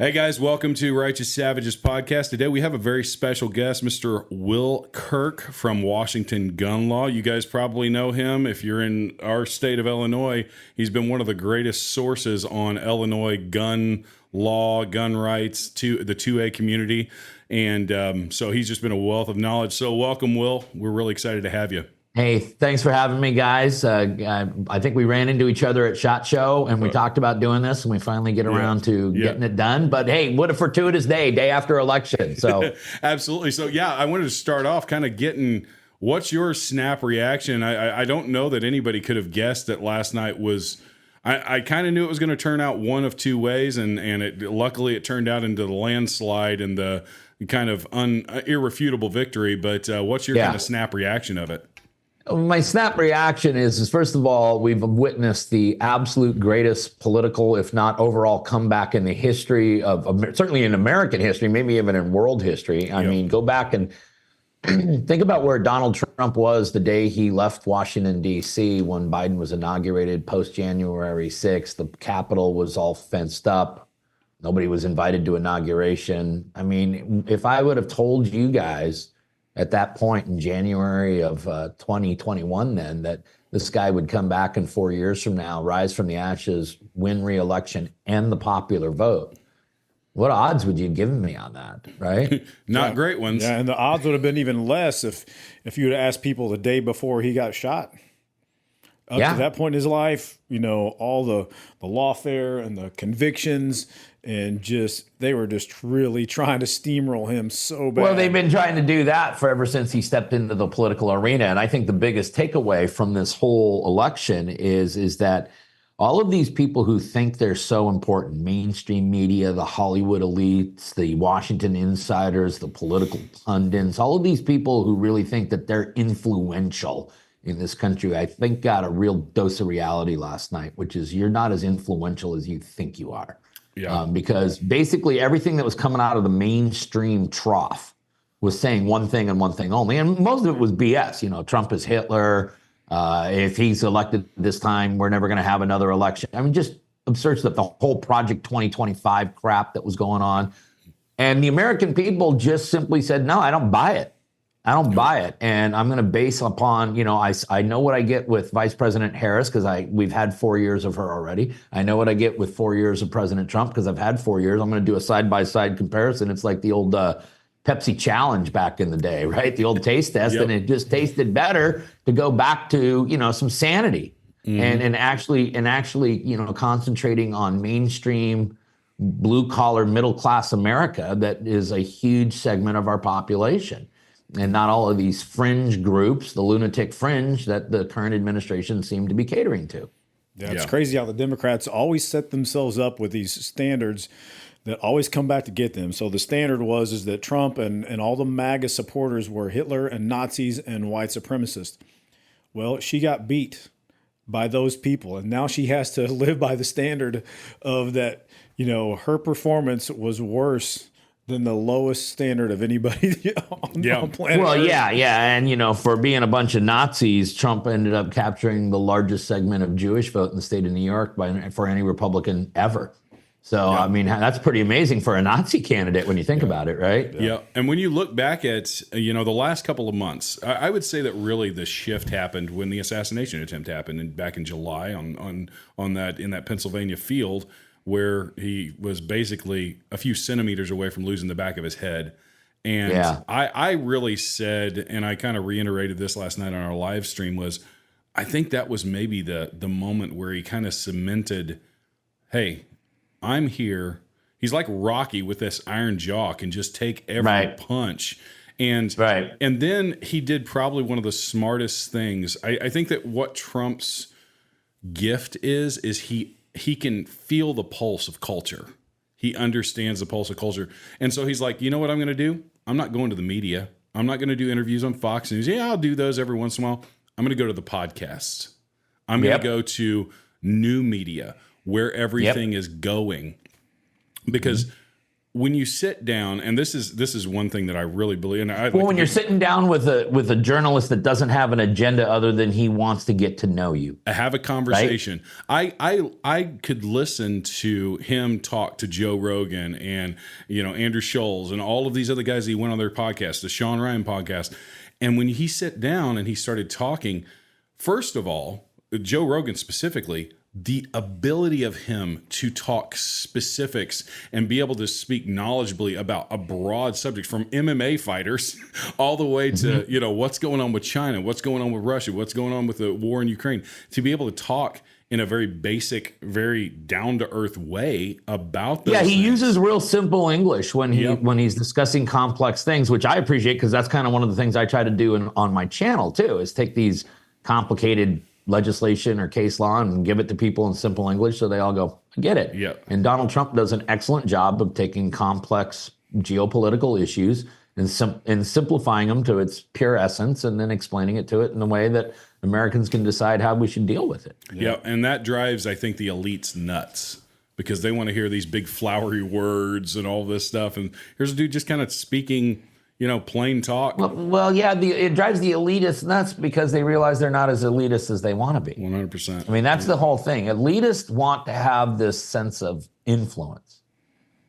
Hey guys, welcome to Righteous Savages podcast. Today we have a very special guest, Mr. Will Kirk from Washington Gun Law. You guys probably know him if you're in our state of Illinois. He's been one of the greatest sources on Illinois gun law, gun rights, to the 2A community. And so he's just been a wealth of knowledge. So welcome, Will. We're really excited to have you. Hey, thanks for having me, guys. I think we ran into each other at SHOT Show, and we talked about doing this, and we finally get around to getting it done. But hey, what a fortuitous day after election. So absolutely. So yeah, I wanted to start off kind of getting what's your snap reaction. I don't know that anybody could have guessed that last night was. I kind of knew it was going to turn out one of two ways, and luckily it turned out into the landslide and the kind of irrefutable victory. But what's your kind of snap reaction of it? My snap reaction is first of all, we've witnessed the absolute greatest political, if not overall, comeback in the history of certainly in American history, maybe even in world history. I mean, go back and think about where Donald Trump was the day he left Washington, D.C. when Biden was inaugurated post-January 6th. The Capitol was all fenced up. Nobody was invited to inauguration. I mean, if I would have told you guys at that point in January of 2021 then that this guy would come back in 4 years from now, rise from the ashes, win re-election, and the popular vote, what odds would you have given me on that, right? Not great ones. Yeah, and the odds would have been even less if you had asked people the day before he got shot. Up to that point in his life, you know, all the lawfare and the convictions and they were just really trying to steamroll him so bad. Well, they've been trying to do that for ever since he stepped into the political arena. And I think the biggest takeaway from this whole election is that all of these people who think they're so important, mainstream media, the Hollywood elites, the Washington insiders, the political pundits, all of these people who really think that they're influential in this country, I think got a real dose of reality last night, which is you're not as influential as you think you are. Yeah. Because basically everything that was coming out of the mainstream trough was saying one thing and one thing only. And most of it was BS. You know, Trump is Hitler. If he's elected this time, we're never going to have another election. I mean, just absurd stuff, the whole Project 2025 crap that was going on. And the American people just simply said, no, I don't buy it. I don't buy it. And I'm going to base upon, you know, I know what I get with Vice President Harris because we've had 4 years of her already. I know what I get with 4 years of President Trump because I've had 4 years. I'm going to do a side-by-side comparison. It's like the old Pepsi challenge back in the day, right? The old taste test. And it just tasted better to go back to, you know, some sanity and actually, you know, concentrating on mainstream blue collar, middle class America that is a huge segment of our population. And not all of these fringe groups, the lunatic fringe that the current administration seemed to be catering to. Yeah, it's crazy how the Democrats always set themselves up with these standards that always come back to get them. So the standard is that Trump and all the MAGA supporters were Hitler and Nazis and white supremacists. Well, she got beat by those people, and now she has to live by the standard of that, you know, her performance was worse than the lowest standard of anybody on planet Well, Earth. yeah. And, you know, for being a bunch of Nazis, Trump ended up capturing the largest segment of Jewish vote in the state of New York for any Republican ever. So, I mean, that's pretty amazing for a Nazi candidate when you think about it, right? Yeah. And when you look back at, you know, the last couple of months, I would say that really the shift happened when the assassination attempt happened back in July in that Pennsylvania field, where he was basically a few centimeters away from losing the back of his head. And I really said, and I kind of reiterated this last night on our live stream, was I think that was maybe the moment where he kind of cemented, hey, I'm here. He's like Rocky with this iron jaw, can just take every punch. And then he did probably one of the smartest things. I think that what Trump's gift is he can feel the pulse of culture. He understands the pulse of culture. And so he's like, you know what I'm going to do? I'm not going to the media. I'm not going to do interviews on Fox News. Yeah, I'll do those every once in a while. I'm going to go to the podcasts. I'm going to go to new media where everything is going. Because when you sit down, and this is one thing that I really believe, and when you're sitting down with a journalist that doesn't have an agenda other than he wants to get to know you, have a conversation. Right? I could listen to him talk to Joe Rogan and Andrew Scholes and all of these other guys. He went on their podcast, the Sean Ryan podcast, and when he sat down and he started talking, first of all, Joe Rogan specifically, the ability of him to talk specifics and be able to speak knowledgeably about a broad subject, from MMA fighters all the way to, what's going on with China, what's going on with Russia, what's going on with the war in Ukraine, to be able to talk in a very basic, very down to earth way about those he things. uses real simple English when he's discussing complex things, which I appreciate, because that's kind of one of the things I try to do on my channel too, is take these complicated legislation or case law and give it to people in simple English so they all go, I get it. Yeah. And Donald Trump does an excellent job of taking complex geopolitical issues and simplifying them to its pure essence, and then explaining it to it in a way that Americans can decide how we should deal with it. Yeah, and that drives, I think, the elites nuts, because they want to hear these big flowery words and all this stuff. And here's a dude just kind of speaking plain talk. Well, it drives the elitists nuts because they realize they're not as elitist as they want to be. 100%. I mean, that's the whole thing. Elitists want to have this sense of influence.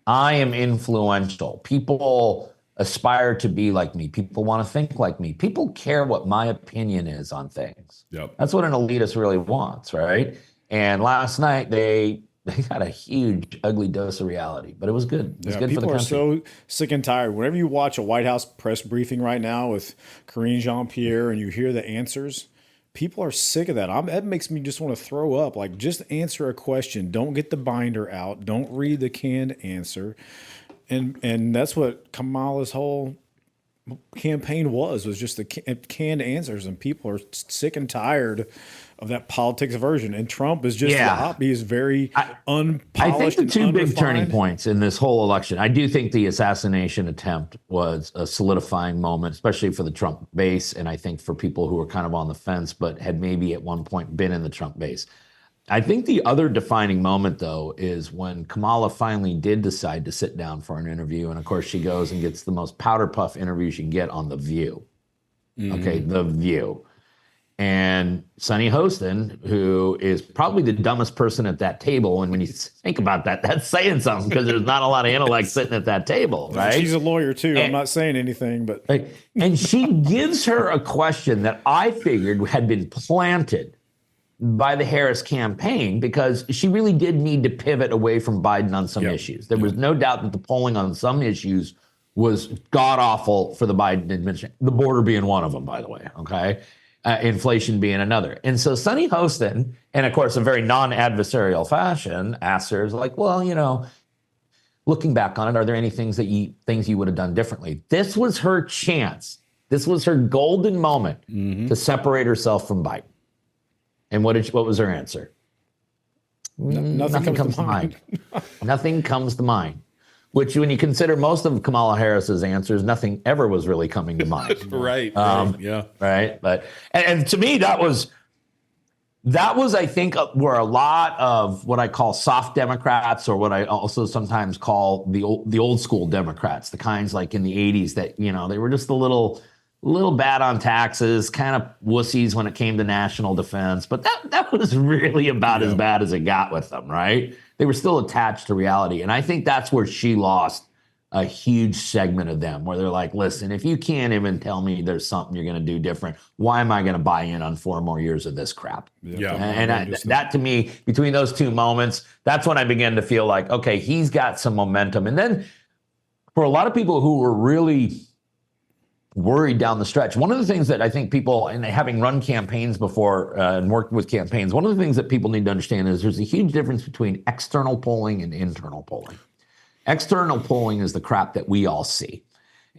I am influential. People aspire to be like me. People want to think like me. People care what my opinion is on things. Yep. That's what an elitist really wants, right? And last night they got a huge, ugly dose of reality, but it was good. It was good for the country. People are so sick and tired. Whenever you watch a White House press briefing right now with Karine Jean-Pierre and you hear the answers, people are sick of that. That makes me just want to throw up. Like, just answer a question. Don't get the binder out. Don't read the canned answer. And that's what Kamala's whole campaign was just the canned answers, and people are sick and tired of that politics version. And Trump is just he is very unpolished. I think the two big turning points in this whole election, I do think the assassination attempt was a solidifying moment, especially for the Trump base, and I think for people who were kind of on the fence but had maybe at one point been in the Trump base. I think the other defining moment, though, is when Kamala finally did decide to sit down for an interview. And of course, she goes and gets the most powder puff interview she can get on The View. Mm-hmm. Okay, The View. And Sonny Hostin, who is probably the dumbest person at that table. And when you think about that, that's saying something, because there's not a lot of intellect sitting at that table, right? She's a lawyer, too. I'm not saying anything, but. And she gives her a question that I figured had been planted by the Harris campaign, because she really did need to pivot away from Biden on some issues. There was no doubt that the polling on some issues was god-awful for the Biden administration, the border being one of them, by the way, okay? Inflation being another. And so Sonny Hostin, and of course, a very non-adversarial fashion, asks her, like, well, looking back on it, are there any things you would have done differently? This was her chance. This was her golden moment to separate herself from Biden. And what was her answer? Nothing comes to mind. Nothing comes to mind. Which, when you consider most of Kamala Harris's answers, nothing ever was really coming to mind. Right. Yeah. Right. But and to me, that was I think where a lot of what I call soft Democrats, or what I also sometimes call the old school Democrats, the kinds like in the 80s that they were just a little bad on taxes, kind of wussies when it came to national defense. But that was really about as bad as it got with them, right? They were still attached to reality. And I think that's where she lost a huge segment of them, where they're like, listen, if you can't even tell me there's something you're going to do different, why am I going to buy in on 4 more years of this crap? Yeah. And that to me, between those two moments, that's when I began to feel like, okay, he's got some momentum. And then for a lot of people who were really worried down the stretch, one of the things that I think people, and having run campaigns before and worked with campaigns, one of the things that people need to understand is there's a huge difference between external polling and internal polling. External polling is the crap that we all see.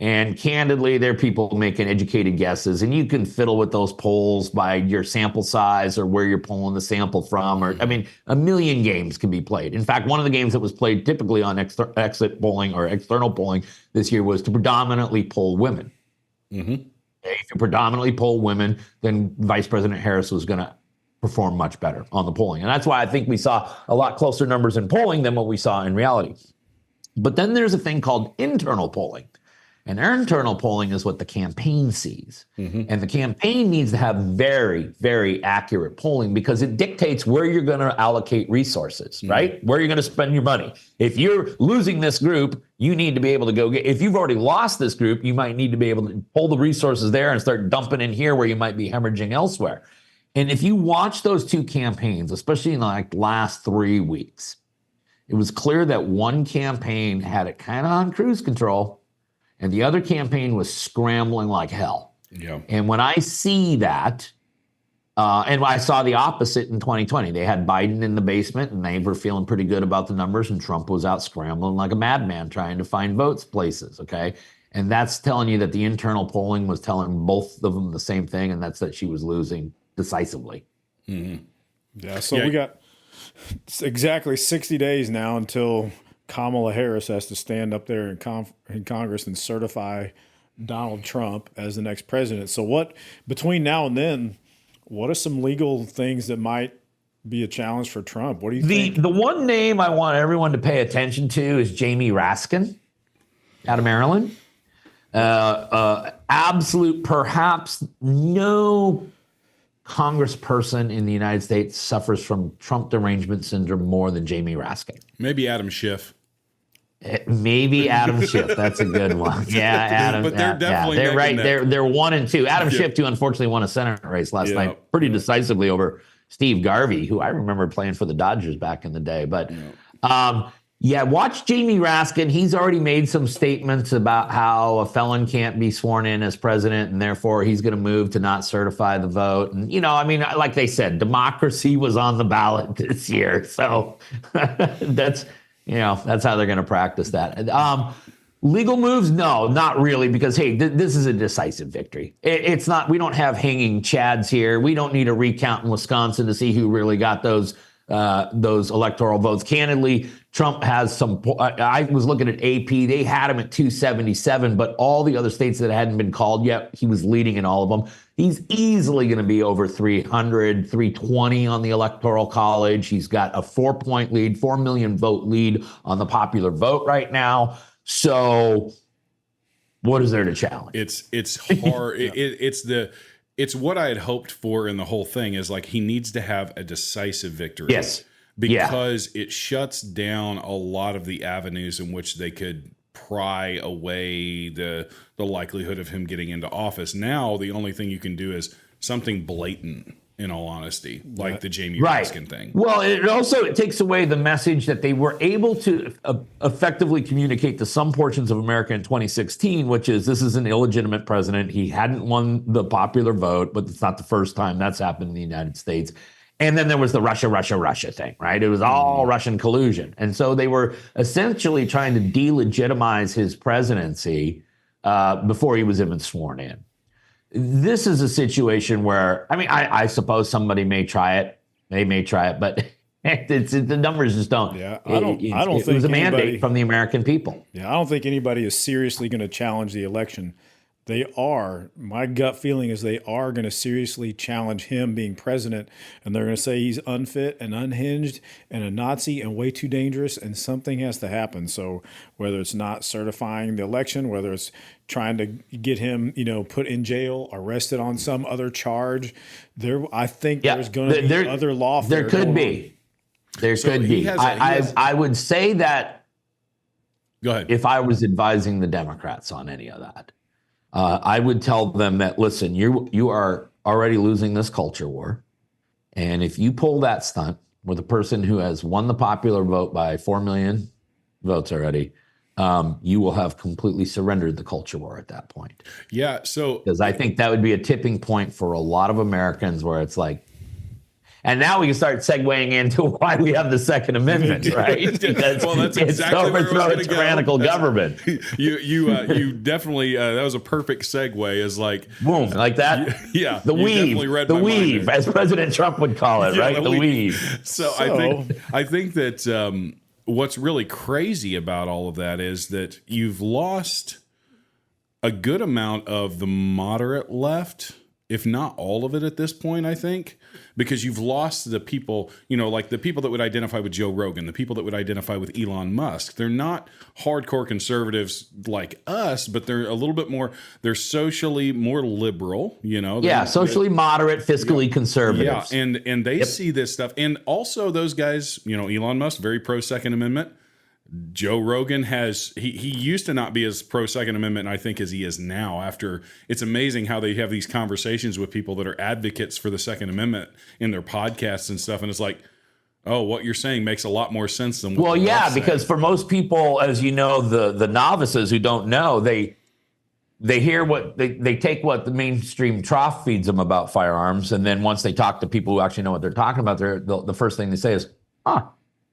And candidly, there are people making educated guesses, and you can fiddle with those polls by your sample size or where you're pulling the sample from. Or, I mean, a million games can be played. In fact, one of the games that was played typically on exit polling or external polling this year was to predominantly poll women. Mm-hmm. If you predominantly poll women, then Vice President Harris was going to perform much better on the polling. And that's why I think we saw a lot closer numbers in polling than what we saw in reality. But then there's a thing called internal polling. And internal polling is what the campaign sees. And the campaign needs to have very, very accurate polling because it dictates where you're going to allocate resources, right? Where you're going to spend your money. If you're losing this group, you need to be able to go get, if you've already lost this group, you might need to be able to pull the resources there and start dumping in here where you might be hemorrhaging elsewhere. And if you watch those two campaigns, especially in like last 3 weeks, it was clear that one campaign had it kind of on cruise control and the other campaign was scrambling like hell. Yeah. And when I see that, and I saw the opposite in 2020, they had Biden in the basement and they were feeling pretty good about the numbers, and Trump was out scrambling like a madman trying to find votes places, okay? And that's telling you that the internal polling was telling both of them the same thing, and that's that she was losing decisively. Yeah, so we got exactly 60 days now until Kamala Harris has to stand up there in Congress and certify Donald Trump as the next president. So what, between now and then, what are some legal things that might be a challenge for Trump? What do you think? The one name I want everyone to pay attention to is Jamie Raskin out of Maryland. Absolute, perhaps no congressperson in the United States suffers from Trump derangement syndrome more than Jamie Raskin. Maybe Adam Schiff. Maybe Adam Schiff. That's a good one. Yeah, Adam. But they're definitely they're right. neck. They're 1 and 2. Adam Schiff, too, unfortunately won a Senate race last night pretty decisively over Steve Garvey, who I remember playing for the Dodgers back in the day. But watch Jamie Raskin. He's already made some statements about how a felon can't be sworn in as president, and therefore he's going to move to not certify the vote. And, like they said, democracy was on the ballot this year. So that's how they're going to practice that. Legal moves? No, not really, because, hey, this is a decisive victory. It's not, we don't have hanging chads here. We don't need a recount in Wisconsin to see who really got those electoral votes. Candidly, Trump has some, I was looking at AP, they had him at 277, but all the other states that hadn't been called yet, he was leading in all of them. He's easily going to be over 300, 320 on the Electoral College. He's got a 4-point lead, 4 million vote lead on the popular vote right now. So what is there to challenge? It's hard. It's what I had hoped for in the whole thing is like he needs to have a decisive victory. Yes. Because it shuts down a lot of the avenues in which they could pry away the likelihood of him getting into office. Now, the only thing you can do is something blatant, in all honesty, like the Jamie Raskin thing. Well, it takes away the message that they were able to effectively communicate to some portions of America in 2016, which is this is an illegitimate president. He hadn't won the popular vote, but it's not the first time that's happened in the United States. And then there was the Russia thing, right? It was all Russian collusion. And so they were essentially trying to delegitimize his presidency before he was even sworn in. This is a situation where, I suppose somebody may try it. They may try it, but the numbers just don't. Yeah, I don't think it was a mandate from the American people. Yeah, I don't think anybody is seriously going to challenge the election. My gut feeling is they are going to seriously challenge him being president, and they're going to say he's unfit and unhinged and a Nazi and way too dangerous, and something has to happen. So whether it's not certifying the election, whether it's trying to get him, put in jail, arrested on some other charge, I think there's going to be other lawfare. There could be. There could be. I would say that Go ahead. If I was advising the Democrats on any of that, I would tell them that, listen, you are already losing this culture war. And if you pull that stunt with a person who has won the popular vote by 4 million votes already, you will have completely surrendered the culture war at that point. Yeah. So, because I think that would be a tipping point for a lot of Americans where it's like, and now we can start segueing into why we have the Second Amendment, right? Because that's exactly where I was going to go. Tyrannical government. You definitely that was a perfect segue. Is like boom, like that. Yeah, the weave, as President Trump would call it, right? The weave. So I think that what's really crazy about all of that is that you've lost a good amount of the moderate left if not all of it at this point, I think, because you've lost the people, like the people that would identify with Joe Rogan, the people that would identify with Elon Musk. They're not hardcore conservatives like us, but they're a little bit more, they're socially more liberal, socially moderate, fiscally conservative. Yeah, and they see this stuff. And also those guys, Elon Musk, very pro Second Amendment. Joe Rogan he used to not be as pro Second Amendment, I think, as he is now. After it's amazing how they have these conversations with people that are advocates for the Second Amendment in their podcasts and stuff, and it's like, oh, what you're saying makes a lot more sense than what because for most people, as you know, the novices who don't know, they hear what they take what the mainstream trough feeds them about firearms, and then once they talk to people who actually know what they're talking about, the first thing they say is, I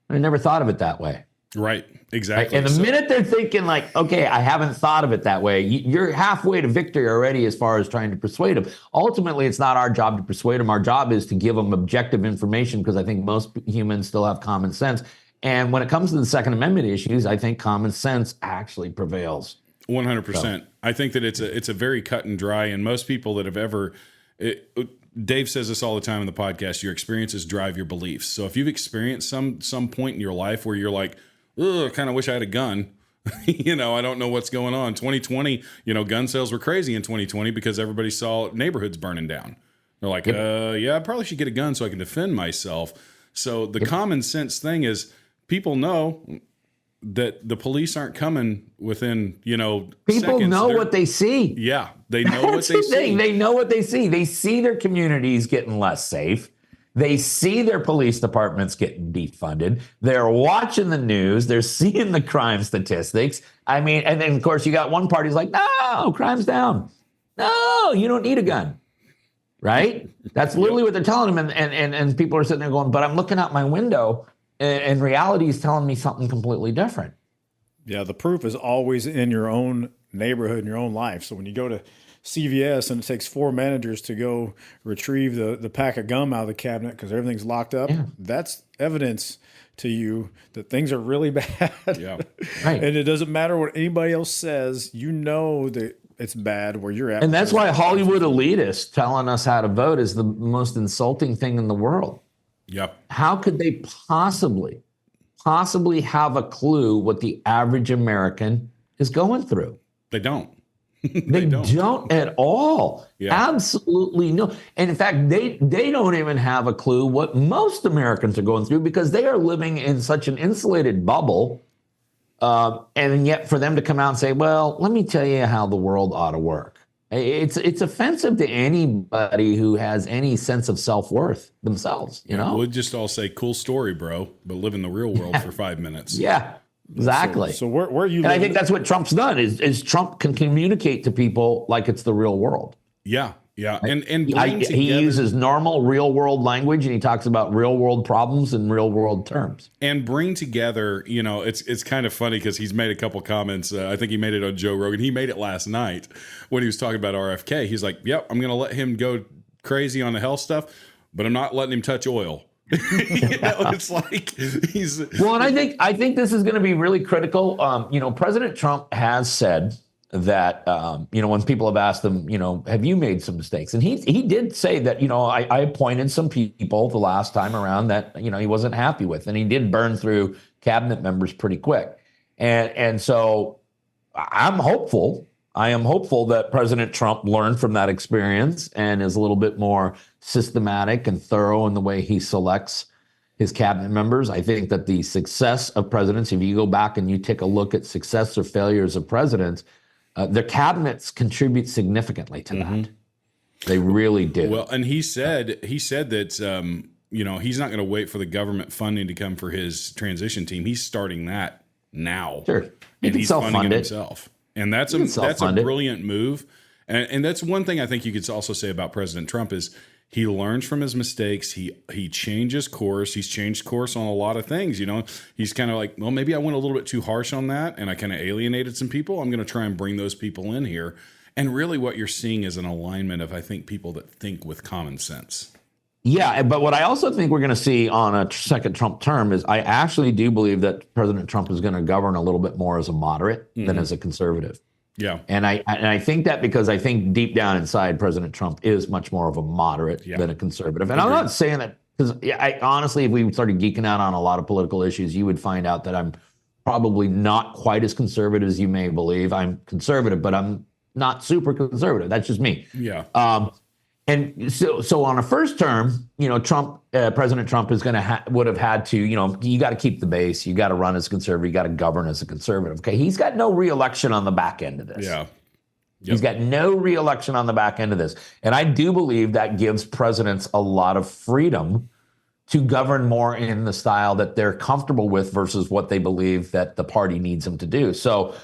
never thought of it that way. Right, exactly. And the minute they're thinking like, okay, I haven't thought of it that way, you're halfway to victory already as far as trying to persuade them. Ultimately, it's not our job to persuade them. Our job is to give them objective information, because I think most humans still have common sense. And when it comes to the Second Amendment issues, I think common sense actually prevails. 100%. I think that it's a very cut and dry, and most people that have ever... Dave says this all the time in the podcast, your experiences drive your beliefs. So if you've experienced some point in your life where you're like, I kind of wish I had a gun. I don't know what's going on. 2020, gun sales were crazy in 2020 because everybody saw neighborhoods burning down. They're like, I probably should get a gun so I can defend myself. So the common sense thing is people know that the police aren't coming within, people seconds. Know what they see. Yeah, they know what they see. They know what they see. They see their communities getting less safe. They see their police departments getting defunded. They're watching the news. They're seeing the crime statistics. I mean, and then, of course, you got one party's like, no, crime's down. No, you don't need a gun. Right? That's literally what they're telling them. And people are sitting there going, but I'm looking out my window, and reality is telling me something completely different. Yeah, the proof is always in your own neighborhood, in your own life. So when you go to CVS and it takes 4 managers to go retrieve the pack of gum out of the cabinet because everything's locked up, that's evidence to you that things are really bad. Yeah, right. And it doesn't matter what anybody else says. That it's bad where you're at. And that's why Hollywood elitists telling us how to vote is the most insulting thing in the world. Yep. How could they possibly have a clue what the average American is going through? They don't. They don't at all. Yeah. Absolutely no. And in fact, they don't even have a clue what most Americans are going through, because they are living in such an insulated bubble. And yet for them to come out and say, well, let me tell you how the world ought to work. It's offensive to anybody who has any sense of self-worth themselves, We'll just all say, cool story, bro, but live in the real world for 5 minutes. Yeah. Exactly. So where you and I think that's what Trump's done is Trump can communicate to people like it's the real world. Yeah. Yeah. And he uses normal real world language, and he talks about real world problems in real world terms. And bring together, it's kind of funny because he's made a couple comments. I think he made it on Joe Rogan. He made it last night when he was talking about RFK. He's like, yep, I'm going to let him go crazy on the health stuff, but I'm not letting him touch oil. It's like he's well, and I think this is going to be really critical. President Trump has said that when people have asked him, have you made some mistakes, and he did say that I appointed some people the last time around that he wasn't happy with, and he did burn through cabinet members pretty quick, and so I'm hopeful. I am hopeful that President Trump learned from that experience and is a little bit more systematic and thorough in the way he selects his cabinet members. I think that the success of presidents, if you go back and you take a look at success or failures of presidents, their cabinets contribute significantly to that. They really do. Well, and he said that he's not going to wait for the government funding to come for his transition team. He's starting that now. Sure, and he's funding it himself. And that's a brilliant move. And that's one thing I think you could also say about President Trump is he learns from his mistakes. He changes course. He's changed course on a lot of things. He's kind of like, well, maybe I went a little bit too harsh on that and I kind of alienated some people. I'm going to try and bring those people in here. And really what you're seeing is an alignment of, I think, people that think with common sense. Yeah, but what I also think we're going to see on a second Trump term is I actually do believe that President Trump is going to govern a little bit more as a moderate than as a conservative. Yeah. And I think that because I think deep down inside, President Trump is much more of a moderate than a conservative. And I'm not saying that because I honestly, if we started geeking out on a lot of political issues, you would find out that I'm probably not quite as conservative as you may believe. I'm conservative, but I'm not super conservative. That's just me. Yeah. And so on a first term, President Trump is would have had to, you got to keep the base, you got to run as a conservative, you got to govern as a conservative. Okay, he's got no reelection on the back end of this. Yeah. Yep. He's got no reelection on the back end of this, and I do believe that gives presidents a lot of freedom to govern more in the style that they're comfortable with versus what they believe that the party needs them to do. So.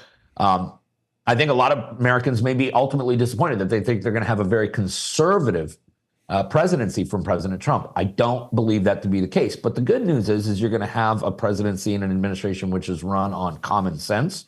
I think a lot of Americans may be ultimately disappointed that they think they're going to have a very conservative presidency from President Trump. I don't believe that to be the case. But the good news is you're going to have a presidency and an administration which is run on common sense.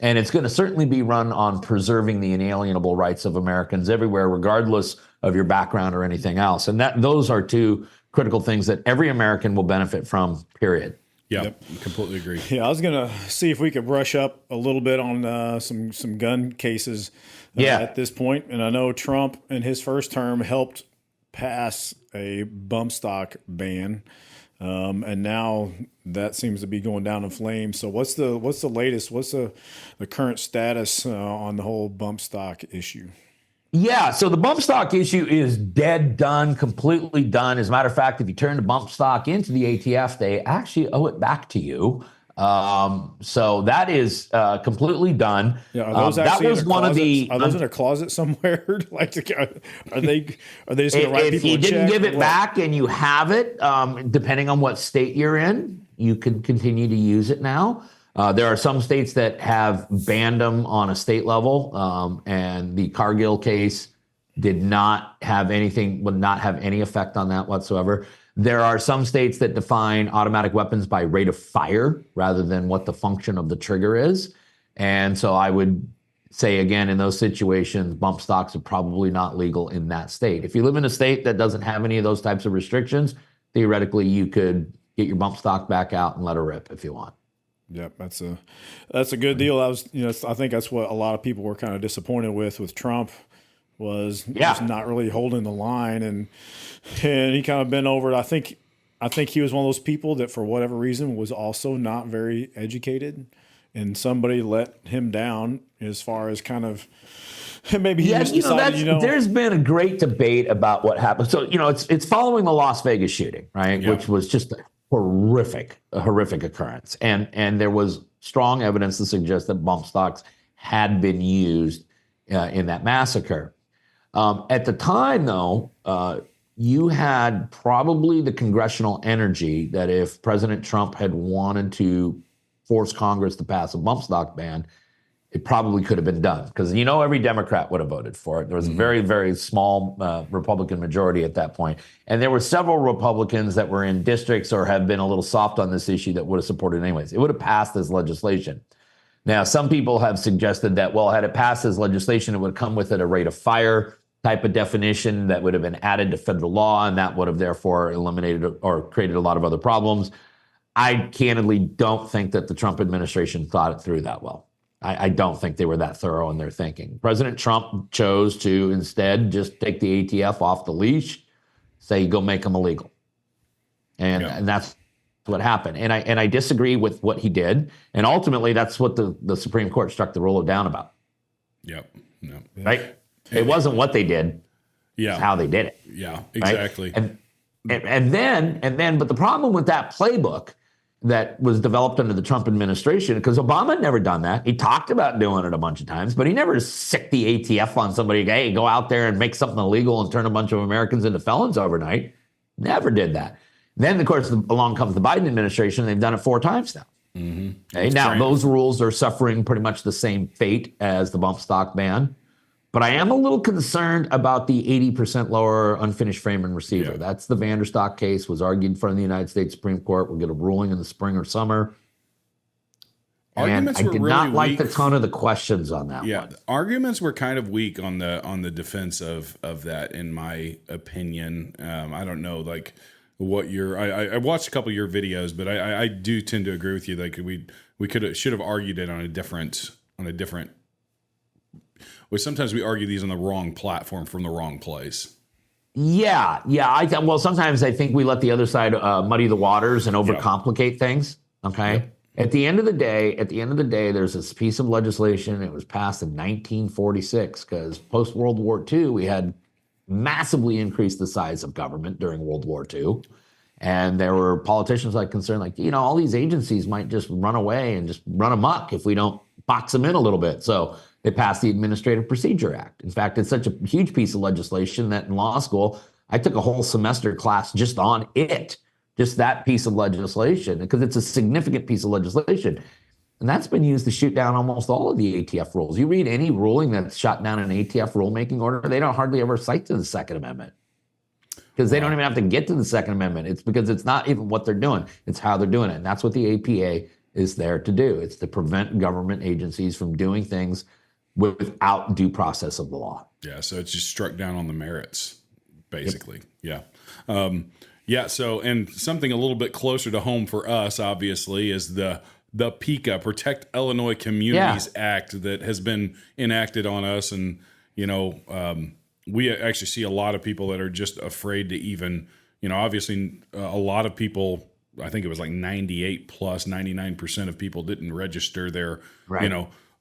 And it's going to certainly be run on preserving the inalienable rights of Americans everywhere, regardless of your background or anything else. And those are two critical things that every American will benefit from, period. Yeah, yep. Completely agree. Yeah, I was going to see if we could brush up a little bit on some gun cases at this point. And I know Trump in his first term helped pass a bump stock ban, and now that seems to be going down in flames. So what's the latest? What's the current status on the whole bump stock issue? Yeah, so the bump stock issue is dead, done, completely done. As a matter of fact, if you turn the bump stock into the ATF, they actually owe it back to you. So that is completely done. Yeah, are those actually that was one of the. Are those in a closet somewhere? Like, are they just going to write if people you a didn't check give it back and you have it, depending on what state you're in, you can continue to use it now. There are some states that have banned them on a state level, and the Cargill case would not have any effect on that whatsoever. There are some states that define automatic weapons by rate of fire rather than what the function of the trigger is. And so I would say, again, in those situations, bump stocks are probably not legal in that state. If you live in a state that doesn't have any of those types of restrictions, theoretically, you could get your bump stock back out and let her rip if you want. Yep, that's a good deal. I think that's what a lot of people were kind of disappointed with Trump was just not really holding the line, and he kind of bent over it. I think he was one of those people that for whatever reason was also not very educated, and somebody let him down as far as kind of maybe he just decided, There's been a great debate about what happened. So it's following the Las Vegas shooting, right, which was just a horrific occurrence. And there was strong evidence to suggest that bump stocks had been used in that massacre. At the time, though, you had probably the congressional energy that if President Trump had wanted to force Congress to pass a bump stock ban, it probably could have been done because every Democrat would have voted for it. There was a very, very small Republican majority at that point. And there were several Republicans that were in districts or have been a little soft on this issue that would have supported it anyways. It would have passed as legislation. Now, some people have suggested that, well, had it passed as legislation, it would come with it a rate of fire type of definition that would have been added to federal law, and that would have therefore eliminated or created a lot of other problems. I candidly don't think that the Trump administration thought it through that well. I don't think they were that thorough in their thinking. President Trump chose to instead just take the ATF off the leash, say go make them illegal. And that's what happened. And I disagree with what he did. And ultimately, that's what the Supreme Court struck the ruler down about. Yep. No. Right? It wasn't what they did. Yeah. It's how they did it. Yeah, exactly. Right? And then, but the problem with that playbook that was developed under the Trump administration, because Obama had never done that. He talked about doing it a bunch of times, but he never sicked the ATF on somebody. Hey, go out there and make something illegal and turn a bunch of Americans into felons overnight. Never did that. Then, of course, along comes the Biden administration. They've done it 4 times now. Mm-hmm. Okay, now, those rules are suffering pretty much the same fate as the bump stock ban. But I am a little concerned about the 80% lower unfinished frame and receiver. Yeah. That's the Vanderstock case, was argued in front of the United States Supreme Court. We'll get a ruling in the spring or summer. Arguments and I were did really not like weak. the tone of the questions on that one. Yeah, arguments were kind of weak on the defense of that, in my opinion. I don't know, like what I watched a couple of your videos, but I do tend to agree with you. Like we should have argued it on a different sometimes we argue these on the wrong platform from the wrong place. Yeah. Well, sometimes I think we let the other side muddy the waters and overcomplicate things. Okay. Yep. At the end of the day, there's this piece of legislation. It was passed in 1946 because post World War II, we had massively increased the size of government during World War II. And there were politicians concerned, all these agencies might just run away and just run amok if we don't box them in a little bit. So they passed the Administrative Procedure Act. In fact, it's such a huge piece of legislation that in law school, I took a whole semester class just on it, just that piece of legislation, because it's a significant piece of legislation. And that's been used to shoot down almost all of the ATF rules. You read any ruling that's shot down an ATF rulemaking order, they don't hardly ever cite to the Second Amendment. Because they don't even have to get to the Second Amendment. It's because it's not even what they're doing. It's how they're doing it. And that's what the APA is there to do. It's to prevent government agencies from doing things without due process of the law. Yeah, so it's just struck down on the merits, basically. Yep. Yeah. So, and something a little bit closer to home for us, obviously, is the PICA, Protect Illinois Communities Act, that has been enacted on us. And, we actually see a lot of people that are just afraid to even, obviously a lot of people, I think it was 98 plus 99% of people didn't register their,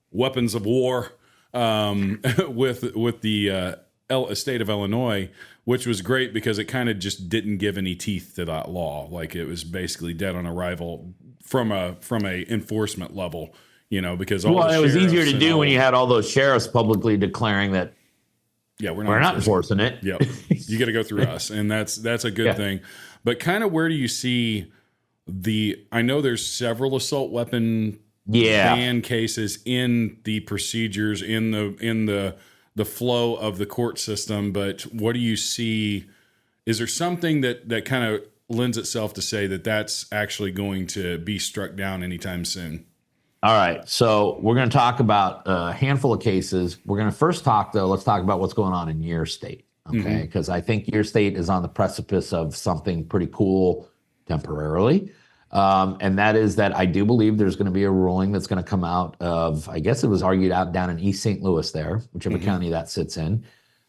weapons of war with the state of Illinois, which was great because it kind of just didn't give any teeth to that law. It was basically dead on arrival from a enforcement level, because it was easier to do when you had all those sheriffs publicly declaring that we're not enforcing it. Yep. You got to go through us. And that's a good thing. But kind of where do you see I know there's several assault weapon ban cases in the procedures, in the flow of the court system, but what do you see? Is there something that kind of lends itself to say that that's actually going to be struck down anytime soon? All right. So we're going to talk about a handful of cases. We're going to first let's talk about what's going on in your state. Okay. Because I think your state is on the precipice of something pretty cool temporarily. And that is that I do believe there's going to be a ruling that's going to come out of, I guess it was argued out down in East St. Louis there, whichever county that sits in.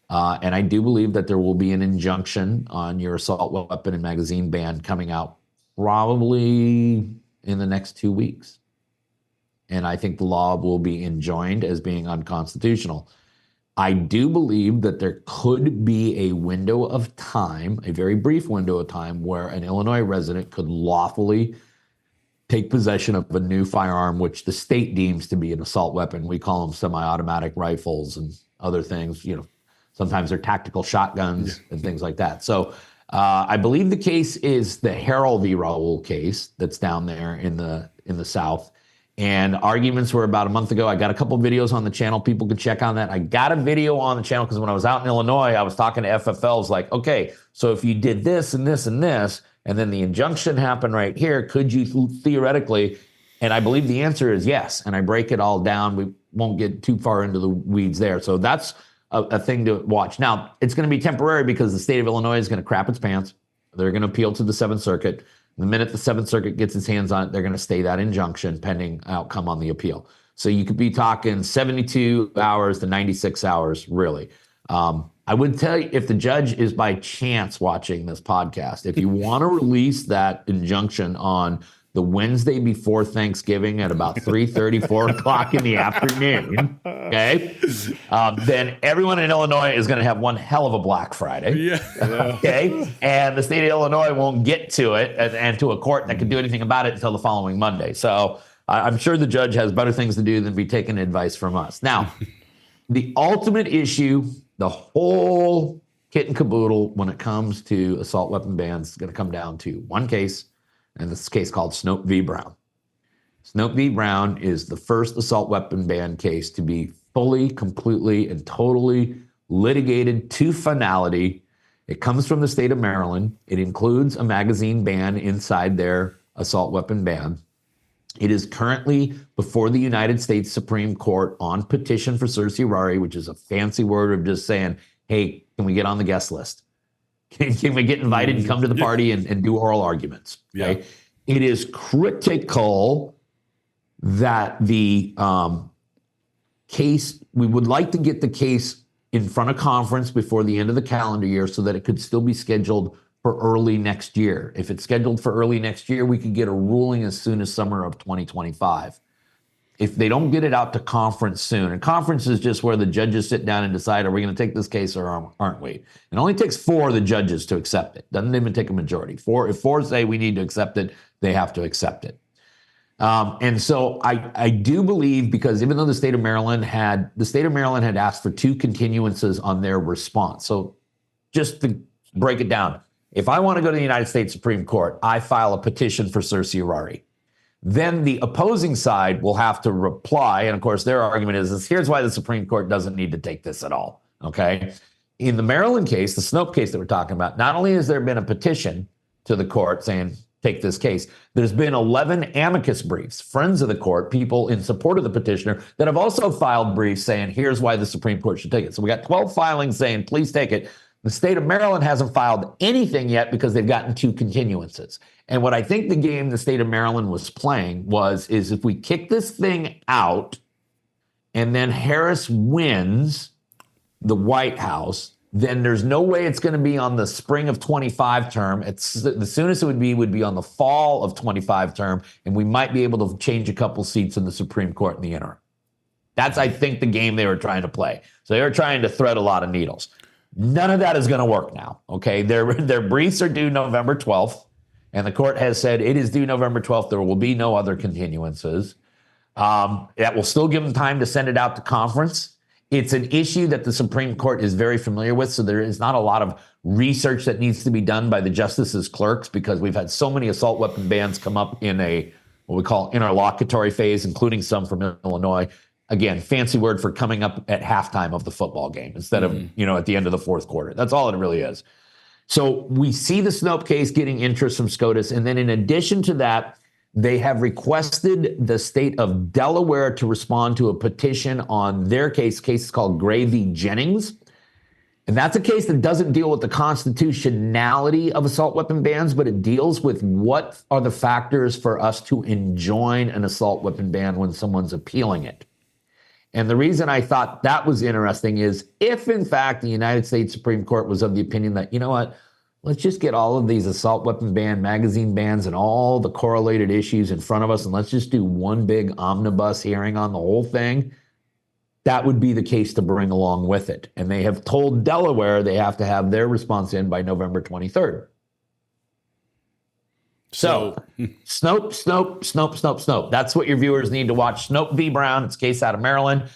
And I do believe that there will be an injunction on your assault weapon and magazine ban coming out probably in the next 2 weeks. And I think the law will be enjoined as being unconstitutional. I do believe that there could be a window of time, a very brief window of time, where an Illinois resident could lawfully take possession of a new firearm, which the state deems to be an assault weapon. We call them semi-automatic rifles and other things. Sometimes they're tactical shotguns and things like that. So I believe the case is the Harrell v. Raoul case that's down there in the South. And arguments were about a month ago. I got a couple videos on the channel. People can check on that. I got a video on the channel because when I was out in Illinois, I was talking to FFLs okay, so if you did this and this and this, and then the injunction happened right here, could you theoretically? And I believe the answer is yes. And I break it all down. We won't get too far into the weeds there. So that's a thing to watch. Now, it's going to be temporary because the state of Illinois is going to crap its pants. They're going to appeal to the Seventh Circuit. The minute the Seventh Circuit gets its hands on it, they're going to stay that injunction pending outcome on the appeal. So you could be talking 72 hours to 96 hours, really. I would tell you, if the judge is by chance watching this podcast, if you want to release that injunction on the Wednesday before Thanksgiving at about 3:30, 4 o'clock in the afternoon, okay, then everyone in Illinois is going to have one hell of a Black Friday. Yeah. Okay, and the state of Illinois won't get to it and to a court that can do anything about it until the following Monday. So I'm sure the judge has better things to do than be taking advice from us. Now, the ultimate issue, the whole kit and caboodle when it comes to assault weapon bans is going to come down to one case. And this is a case called Snope v. Brown. Snope v. Brown is the first assault weapon ban case to be fully, completely, and totally litigated to finality. It comes from the state of Maryland. It includes a magazine ban inside their assault weapon ban. It is currently before the United States Supreme Court on petition for certiorari, which is a fancy word of just saying, hey, can we get on the guest list? Can we get invited and come to the party and do oral arguments? Okay? Yeah. It is critical that the case, we would like to get the case in front of conference before the end of the calendar year so that it could still be scheduled for early next year. If it's scheduled for early next year, we could get a ruling as soon as summer of 2025. If they don't get it out to conference soon, and conference is just where the judges sit down and decide, are we going to take this case or aren't we? It only takes 4 of the judges to accept it. Doesn't even take a majority. If 4 say we need to accept it, they have to accept it. And so I do believe, because even though the state of Maryland had asked for 2 continuances on their response. So just to break it down, if I want to go to the United States Supreme Court, I file a petition for certiorari. Then the opposing side will have to reply. And of course, their argument is here's why the Supreme Court doesn't need to take this at all. Okay. In the Maryland case, the Snope case that we're talking about, not only has there been a petition to the court saying, take this case, there's been 11 amicus briefs, friends of the court, people in support of the petitioner that have also filed briefs saying, here's why the Supreme Court should take it. So we got 12 filings saying, please take it. The state of Maryland hasn't filed anything yet because they've gotten 2 continuances. And what I think the game the state of Maryland was playing is if we kick this thing out and then Harris wins the White House, then there's no way it's going to be on the spring of 25 term. The soonest it would be on the fall of 25 term, and we might be able to change a couple seats in the Supreme Court in the interim. That's, I think, the game they were trying to play. So they were trying to thread a lot of needles. None of that is going to work now, okay? Their briefs are due November 12th, and the court has said it is due November 12th. There will be no other continuances. That will still give them time to send it out to conference. It's an issue that the Supreme Court is very familiar with, so there is not a lot of research that needs to be done by the justices' clerks, because we've had so many assault weapon bans come up in what we call interlocutory phase, including some from Illinois. Again, fancy word for coming up at halftime of the football game instead of, at the end of the fourth quarter. That's all it really is. So we see the Snope case getting interest from SCOTUS. And then in addition to that, they have requested the state of Delaware to respond to a petition on their case. Case is called Gray v. Jennings. And that's a case that doesn't deal with the constitutionality of assault weapon bans, but it deals with what are the factors for us to enjoin an assault weapon ban when someone's appealing it. And the reason I thought that was interesting is if, in fact, the United States Supreme Court was of the opinion that, you know what, let's just get all of these assault weapon ban, magazine bans, and all the correlated issues in front of us, and let's just do one big omnibus hearing on the whole thing, that would be the case to bring along with it. And they have told Delaware they have to have their response in by November 23rd. So, Snope. That's what your viewers need to watch. Snope v. Brown. It's a case out of Maryland.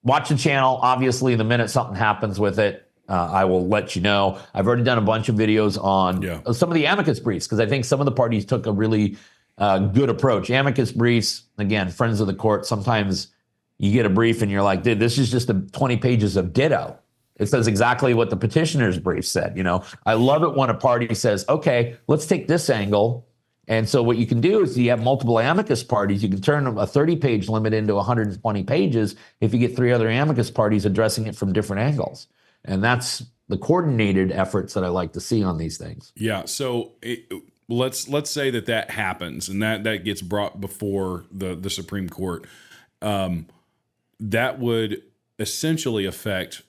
Watch the channel. Obviously, the minute something happens with it, I will let you know. I've already done a bunch of videos on some of the amicus briefs, because I think some of the parties took a really good approach. Amicus briefs, again, friends of the court, sometimes you get a brief and you're like, dude, this is just 20 pages of ditto. It says exactly what the petitioner's brief said. I love it when a party says, okay, let's take this angle. And so what you can do is you have multiple amicus parties. You can turn a 30-page limit into 120 pages if you get 3 other amicus parties addressing it from different angles. And that's the coordinated efforts that I like to see on these things. Yeah. So let's say that happens and that gets brought before the Supreme Court. That would essentially affect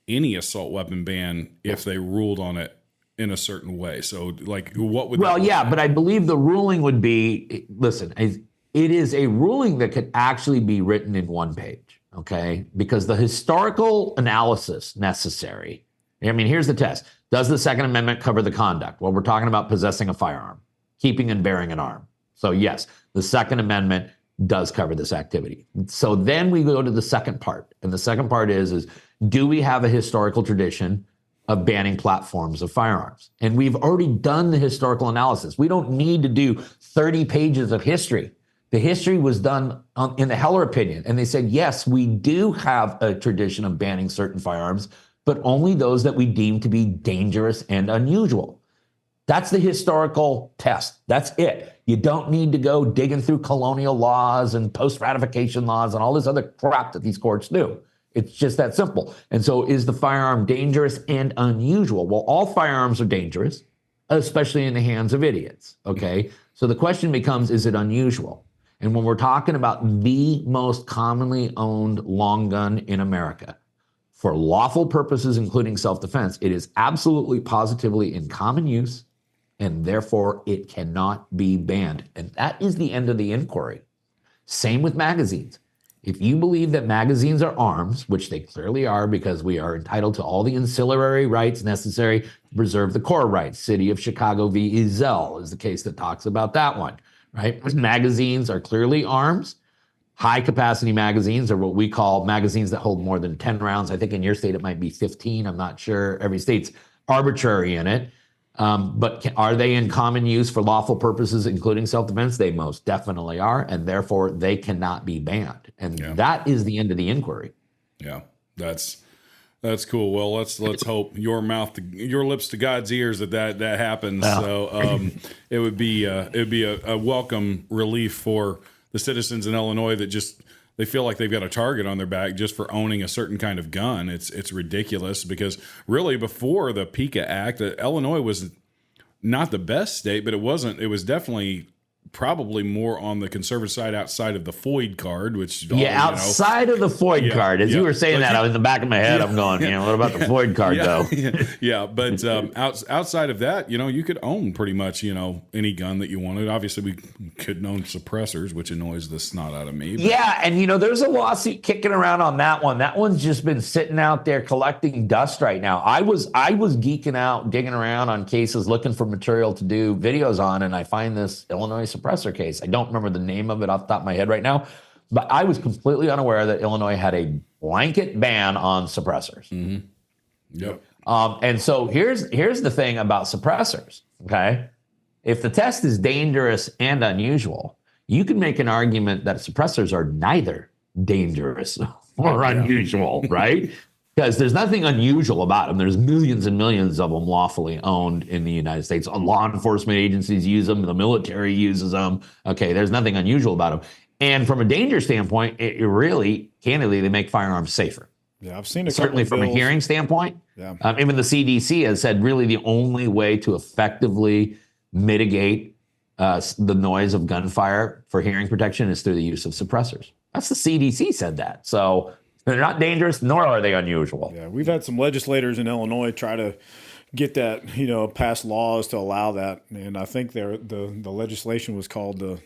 any assault weapon ban if they ruled on it in a certain way. So, like, what would? Well, yeah, but I believe the ruling would be, listen, it is a ruling that could actually be written in 1 page, okay? Because the historical analysis necessary, I mean, here's the test. Does the Second Amendment cover the conduct? Well, we're talking about possessing a firearm, keeping and bearing an arm. So, yes, the Second Amendment does cover this activity. So then we go to the second part. And the second part is do we have a historical tradition of banning platforms of firearms? And we've already done the historical analysis. We don't need to do 30 pages of history. The history was done in the Heller opinion. And they said, yes, we do have a tradition of banning certain firearms, but only those that we deem to be dangerous and unusual. That's the historical test. That's it. You don't need to go digging through colonial laws and post-ratification laws and all this other crap that these courts do. It's just that simple. And so is the firearm dangerous and unusual? Well, all firearms are dangerous, especially in the hands of idiots, okay? So the question becomes, is it unusual? And when we're talking about the most commonly owned long gun in America, for lawful purposes, including self-defense, it is absolutely positively in common use, and therefore it cannot be banned. And that is the end of the inquiry. Same with magazines. If you believe that magazines are arms, which they clearly are because we are entitled to all the ancillary rights necessary to preserve the core rights, City of Chicago v. Ezell is the case that talks about that one, right? Magazines are clearly arms. High capacity magazines are what we call magazines that hold more than 10 rounds. I think in your state it might be 15. I'm not sure. Every state's arbitrary in it. But are they in common use for lawful purposes, including self-defense? They most definitely are, and therefore they cannot be banned. And that is the end of the inquiry. Yeah, that's cool. Well, let's hope your lips to God's ears that happens. Yeah. So it would be a welcome relief for the citizens in Illinois that they feel like they've got a target on their back just for owning a certain kind of gun. It's ridiculous because really before the PICA Act, Illinois was not the best state, but it was definitely probably more on the conservative side outside of the FOID card, which outside of the FOID card. As you were saying that, I was in the back of my head. I'm going, what about the FOID card though? But outside of that, you could own pretty much any gun that you wanted. Obviously, we could own suppressors, which annoys the snot out of me. But. Yeah, and there's a lawsuit kicking around on that one. That one's just been sitting out there collecting dust right now. I was geeking out, digging around on cases, looking for material to do videos on, and I find this Illinois suppressor case. I don't remember the name of it off the top of my head right now, but I was completely unaware that Illinois had a blanket ban on suppressors. Mm-hmm. Yep. And so here's the thing about suppressors, okay? If the test is dangerous and unusual, you can make an argument that suppressors are neither dangerous or unusual, right? Because there's nothing unusual about them. There's millions and millions of them lawfully owned in the United States. Law enforcement agencies use them. The military uses them. Okay, there's nothing unusual about them. And from a danger standpoint, it really, candidly, they make firearms safer. Yeah, I've seen it. Certainly from a hearing standpoint. Yeah. Even the CDC has said really the only way to effectively mitigate the noise of gunfire for hearing protection is through the use of suppressors. That's the CDC said that. So they're not dangerous, nor are they unusual. Yeah, we've had some legislators in Illinois try to get that, pass laws to allow that, and I think the legislation was called the,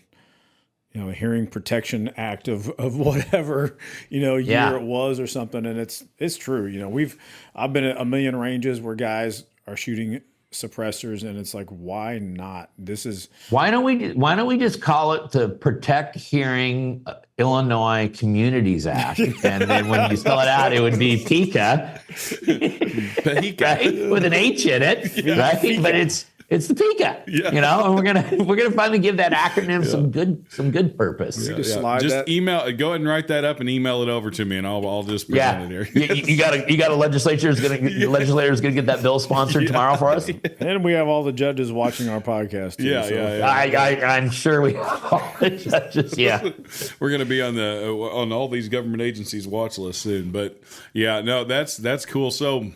Hearing Protection Act of whatever year it was or something, and it's true. I've been at a million ranges where guys are shooting suppressors, and it's like, why not? Why don't we just call it the Protect Hearing Illinois Communities Act, and then when you spell it out, it would be PICA, right? With an H in it, right? But it's the PICA, and we're gonna finally give that acronym some good purpose. Just email, go ahead and write that up and email it over to me, and I'll just present it here. you got a legislator's gonna get that bill sponsored tomorrow for us, and we have all the judges watching our podcast too, I'm sure we have all the judges. We're gonna be on all these government agencies' watch list soon, but that's cool. So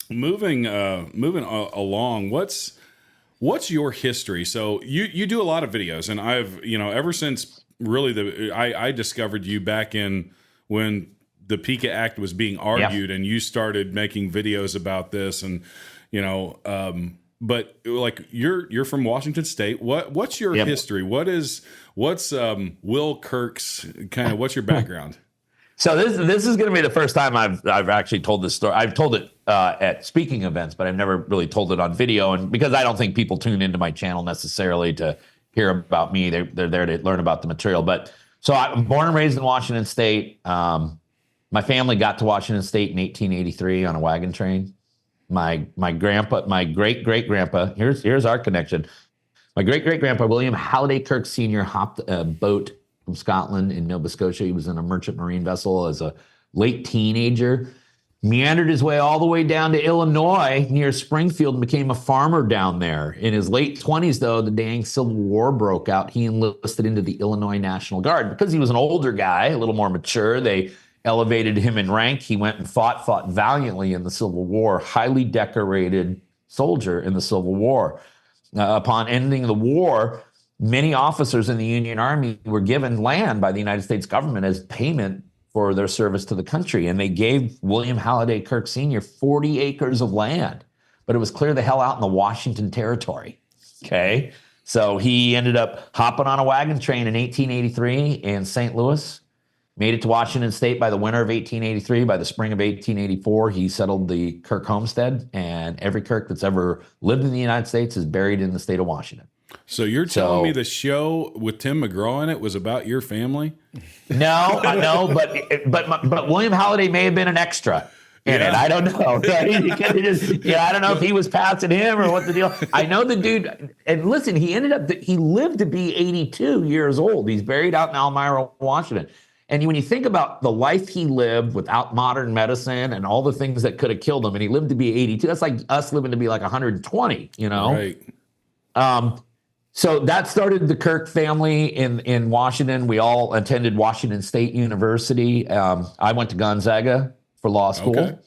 moving along, what's your history? So you do a lot of videos, and I've ever since really I discovered you back in when the PICA Act was being argued, and you started making videos about this, and but like you're from Washington State. What's your history? What's Will Kirk's what's your background? So this is going to be the first time I've actually told this story. I've told it at speaking events, but I've never really told it on video. And because I don't think people tune into my channel necessarily to hear about me, they're there to learn about the material. But so I'm born and raised in Washington State. My family got to Washington State in 1883 on a wagon train. My great great grandpa. Here's our connection. My great great grandpa William Halliday Kirk Sr. hopped a boat from Scotland in Nova Scotia. He was in a merchant marine vessel as a late teenager, meandered his way all the way down to Illinois near Springfield and became a farmer down there. In his late 20s, though, the dang Civil War broke out. He enlisted into the Illinois National Guard. Because he was an older guy, a little more mature, they elevated him in rank. He went and fought valiantly in the Civil War, highly decorated soldier in the Civil War. Upon ending the war, many officers in the Union Army were given land by the United States government as payment for their service to the country. And they gave William Halliday Kirk Sr. 40 acres of land, but it was clear the hell out in the Washington Territory. Okay. So he ended up hopping on a wagon train in 1883 in St. Louis, made it to Washington State by the winter of 1883. By the spring of 1884, he settled the Kirk homestead, and every Kirk that's ever lived in the United States is buried in the state of Washington. So you're telling me the show with Tim McGraw in it was about your family? No, but William Halliday may have been an extra in it. I don't know. Right? I don't know if he was passing him or what the deal. I know the dude, and listen, he lived to be 82 years old. He's buried out in Elmira, Washington. And when you think about the life he lived without modern medicine and all the things that could have killed him, and he lived to be 82, that's like us living to be like 120, you know? Right. So that started the Kirk family in Washington. We all attended Washington State University. I went to Gonzaga for law school. Okay.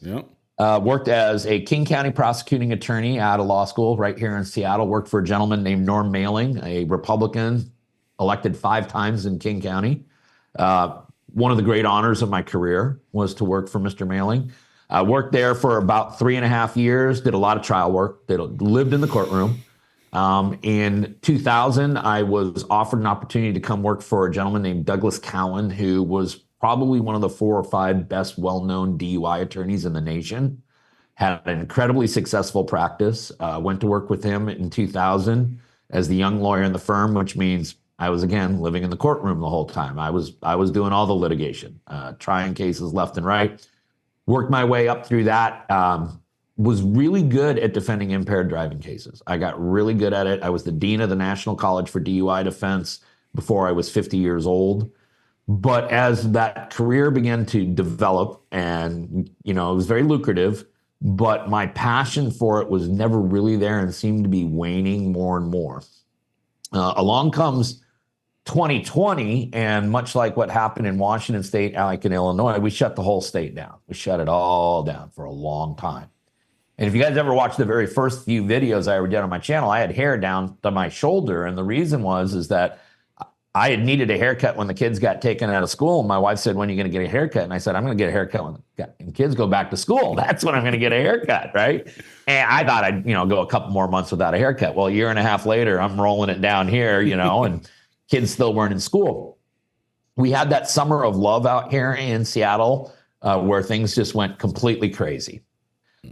Yep. Worked as a King County prosecuting attorney out of law school right here in Seattle. Worked for a gentleman named Norm Mailing, a Republican elected 5 times in King County. One of the great honors of my career was to work for Mr. Mailing. I worked there for about 3.5 years, did a lot of trial work, lived in the courtroom. In 2000, I was offered an opportunity to come work for a gentleman named Douglas Cowan, who was probably one of the 4 or 5 best well-known DUI attorneys in the nation. Had an incredibly successful practice. Went to work with him in 2000 as the young lawyer in the firm, which means I was, again, living in the courtroom the whole time. I was doing all the litigation, trying cases left and right. Worked my way up through that. Was really good at defending impaired driving cases. I got really good at it. I was the dean of the National College for DUI Defense before I was 50 years old. But as that career began to develop, and it was very lucrative, but my passion for it was never really there and seemed to be waning more and more. Along comes 2020, and much like what happened in Washington State, like in Illinois, we shut the whole state down. We shut it all down for a long time. And if you guys ever watched the very first few videos I ever did on my channel, I had hair down to my shoulder. And the reason is that I had needed a haircut when the kids got taken out of school. And my wife said, "When are you going to get a haircut?" And I said, "I'm going to get a haircut when the kids go back to school. That's when I'm going to get a haircut," right? And I thought I'd, go a couple more months without a haircut. Well, a year and a half later, I'm rolling it down here, and kids still weren't in school. We had that summer of love out here in Seattle where things just went completely crazy.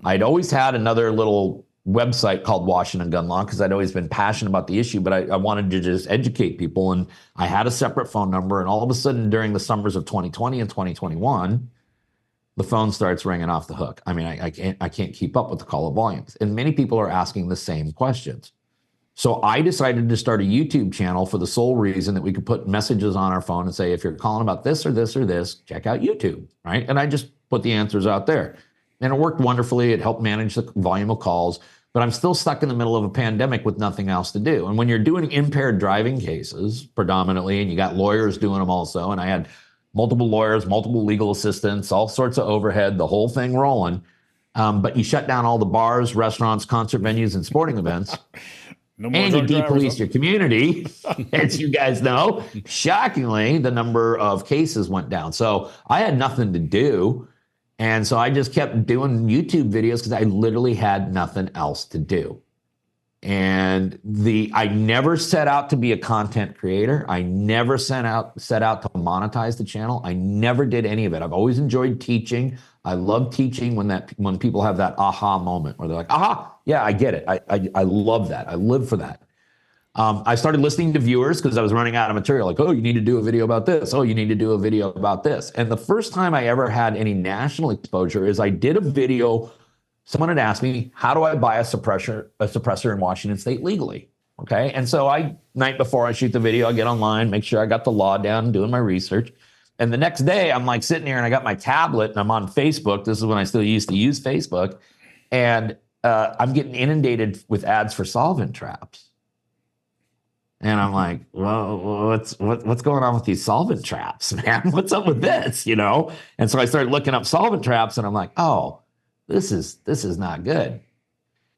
I'd always had another little website called Washington Gun Law because I'd always been passionate about the issue, but I wanted to just educate people. And I had a separate phone number. And all of a sudden, during the summers of 2020 and 2021, the phone starts ringing off the hook. I mean, I can't keep up with the call volumes. And many people are asking the same questions. So I decided to start a YouTube channel for the sole reason that we could put messages on our phone and say, if you're calling about this or this or this, check out YouTube, right? And I just put the answers out there. And it worked wonderfully. It helped manage the volume of calls, but I'm still stuck in the middle of a pandemic with nothing else to do. And when you're doing impaired driving cases predominantly, and you got lawyers doing them also, and I had multiple lawyers, multiple legal assistants, all sorts of overhead, the whole thing rolling. But you shut down all the bars, restaurants, concert venues, and sporting events. And you de-police your community, as you guys know. Shockingly, the number of cases went down. So I had nothing to do. And so I just kept doing YouTube videos because I literally had nothing else to do. And I never set out to be a content creator. I never set out to monetize the channel. I never did any of it. I've always enjoyed teaching. I love teaching when people have that aha moment where they're like, aha, yeah, I get it. I love that. I live for that. I started listening to viewers because I was running out of material. Like, oh, you need to do a video about this. Oh, you need to do a video about this. And the first time I ever had any national exposure is I did a video. Someone had asked me, how do I buy a suppressor in Washington State legally? Okay. And so night before I shoot the video, I get online, make sure I got the law down, doing my research. And the next day I'm like sitting here and I got my tablet and I'm on Facebook. This is when I still used to use Facebook. And I'm getting inundated with ads for solvent traps. And I'm like, well, what's going on with these solvent traps, man? What's up with this, And so I started looking up solvent traps and I'm like, oh, this is not good.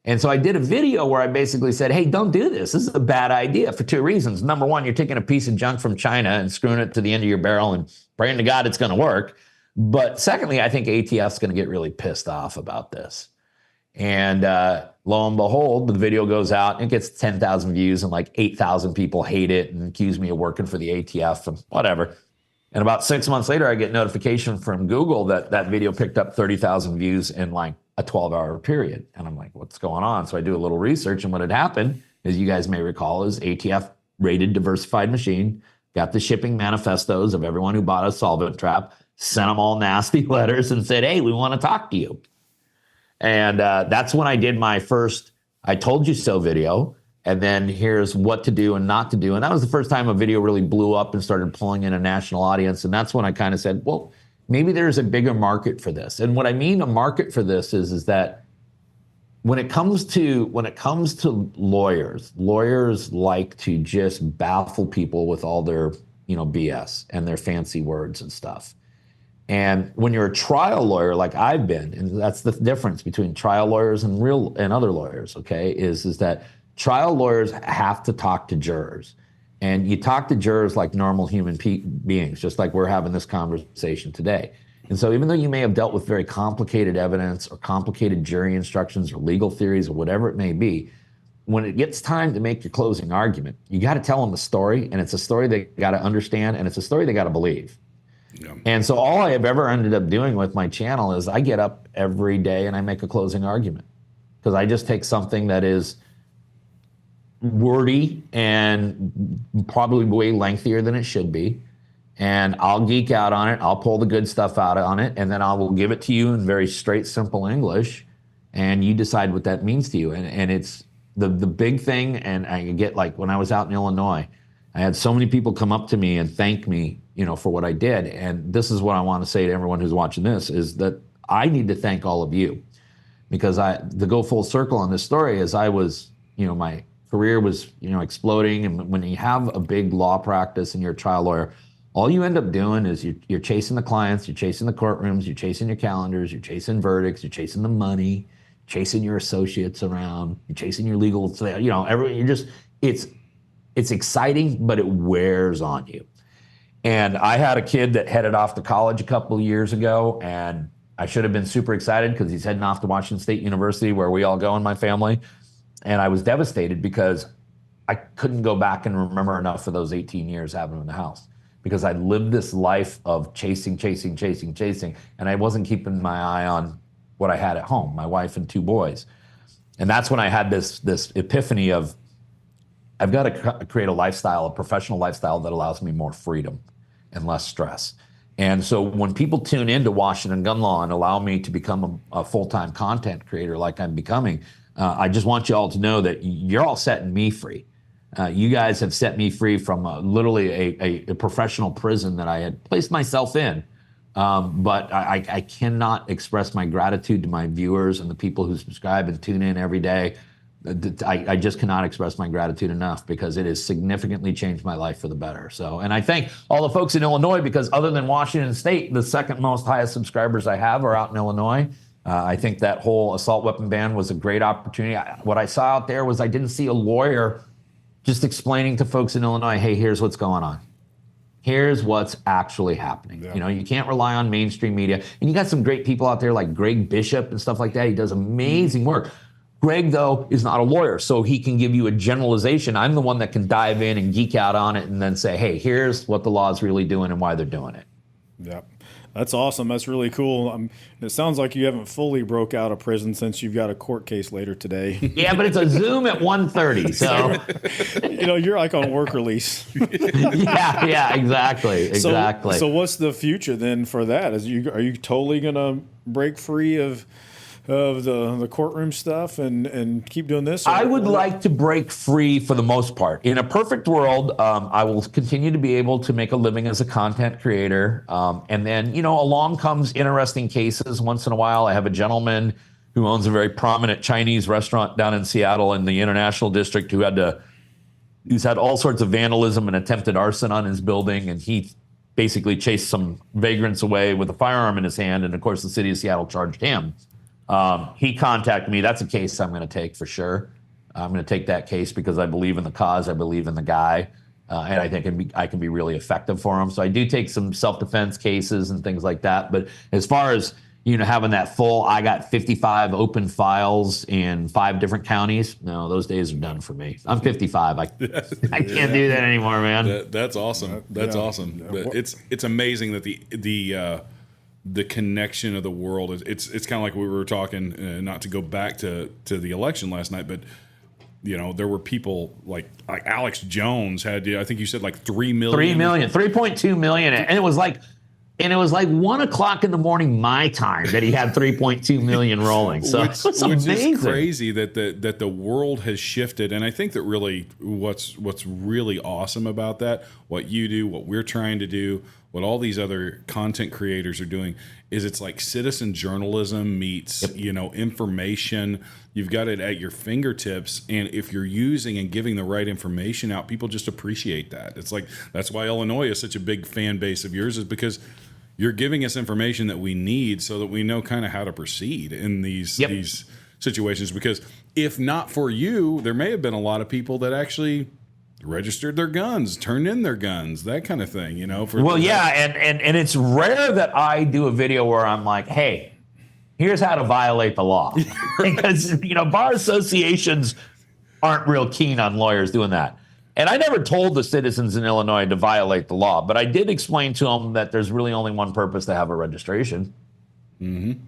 And so I did a video where I basically said, hey, don't do this. This is a bad idea for two reasons. Number one, you're taking a piece of junk from China and screwing it to the end of your barrel and praying to God it's going to work. But secondly, I think ATF's going to get really pissed off about this. And lo and behold, the video goes out and it gets 10,000 views and like 8,000 people hate it and accuse me of working for the ATF and whatever. And about 6 months later, I get notification from Google that that video picked up 30,000 views in like a 12-hour period. And I'm like, what's going on? So I do a little research, and what had happened, as you guys may recall, is ATF raided Diversified Machine, got the shipping manifestos of everyone who bought a solvent trap, sent them all nasty letters and said, hey, we want to talk to you. And that's when I did my first I told you so video. And then here's what to do and not to do. And that was the first time a video really blew up and started pulling in a national audience. And that's when I kind of said, well, maybe there's a bigger market for this. And what I mean a market for this is that when it comes to lawyers like to just baffle people with all their, BS and their fancy words and stuff. And when you're a trial lawyer, like I've been, and that's the difference between trial lawyers and other lawyers, okay, is that trial lawyers have to talk to jurors. And you talk to jurors like normal human beings, just like we're having this conversation today. And so even though you may have dealt with very complicated evidence or complicated jury instructions or legal theories or whatever it may be, when it gets time to make your closing argument, you got to tell them the story, and it's a story they got to understand, and it's a story they got to believe. Yeah. And so all I have ever ended up doing with my channel is I get up every day and I make a closing argument, because I just take something that is wordy and probably way lengthier than it should be, and I'll geek out on it. I'll pull the good stuff out on it, and then I will give it to you in very straight, simple English, and you decide what that means to you. And it's the big thing. And I get, like, when I was out in Illinois, I had so many people come up to me and thank me, for what I did. And this is what I want to say to everyone who's watching this, is that I need to thank all of you, because to go full circle on this story is I was, my career was, exploding. And when you have a big law practice and you're a trial lawyer, all you end up doing is you're chasing the clients, you're chasing the courtrooms, you're chasing your calendars, you're chasing verdicts, you're chasing the money, chasing your associates around, you're chasing your legal, it's exciting, but it wears on you. And I had a kid that headed off to college a couple of years ago, and I should have been super excited because he's heading off to Washington State University, where we all go in my family. And I was devastated because I couldn't go back and remember enough for those 18 years having him in the house, because I lived this life of chasing, and I wasn't keeping my eye on what I had at home, my wife and two boys. And that's when I had this epiphany of, I've got to create a professional lifestyle that allows me more freedom and less stress. And so when people tune into Washington Gun Law and allow me to become a full-time content creator like I'm becoming, I just want you all to know that you're all setting me free. You guys have set me free from literally a professional prison that I had placed myself in. But I cannot express my gratitude to my viewers and the people who subscribe and tune in every day. I just cannot express my gratitude enough, because it has significantly changed my life for the better. So, and I thank all the folks in Illinois, because other than Washington State, the second most highest subscribers I have are out in Illinois. I think that whole assault weapon ban was a great opportunity. What I saw out there was I didn't see a lawyer just explaining to folks in Illinois, hey, here's what's going on. Here's what's actually happening. Yeah. You can't rely on mainstream media. And you got some great people out there like Greg Bishop and stuff like that. He does amazing work. Greg, though, is not a lawyer, so he can give you a generalization. I'm the one that can dive in and geek out on it and then say, hey, here's what the law is really doing and why they're doing it. Yeah. That's awesome. That's really cool. It sounds like you haven't fully broke out of prison since you've got a court case later today. Yeah, but it's a Zoom at 1:30, so you're like on work release. yeah, exactly. So what's the future then for that? Are you totally gonna break free of the courtroom stuff and keep doing this? I would like to break free for the most part. In a perfect world, I will continue to be able to make a living as a content creator. And then, along comes interesting cases once in a while. I have a gentleman who owns a very prominent Chinese restaurant down in Seattle in the International District who's had all sorts of vandalism and attempted arson on his building. And he basically chased some vagrants away with a firearm in his hand. And of course, the city of Seattle charged him He contacted me. That's a case I'm going to take for sure. I'm going to take that case because I believe in the cause. I believe in the guy. And I think I can be really effective for him. So I do take some self-defense cases and things like that. But as far as, having that full, I got 55 open files in 5 different counties. No, those days are done for me. I'm 55. I can't do that anymore, man. That's awesome. That's awesome. But it's amazing that the connection of the world is. It's kind of like we were talking. Not to go back to the election last night, but there were people like Alex Jones had. I think you said like 3 million. 3 million, 3.2 million, and it was like. And it was like 1 o'clock in the morning my time that he had 3.2 million rolling. So it's amazing. Is crazy that the world has shifted. And I think that really what's really awesome about that, what you do, what we're trying to do, what all these other content creators are doing, is it's like citizen journalism meets information. You've got it at your fingertips, and if you're using and giving the right information out, people just appreciate that. It's like that's why Illinois is such a big fan base of yours, is because you're giving us information that we need so that we know kind of how to proceed in these situations. Because if not for you, there may have been a lot of people that actually registered their guns, turned in their guns, that kind of thing, and it's rare that I do a video where I'm like, hey, here's how to violate the law. Because, bar associations aren't real keen on lawyers doing that. And I never told the citizens in Illinois to violate the law, but I did explain to them that there's really only one purpose to have a registration. Mm-hmm.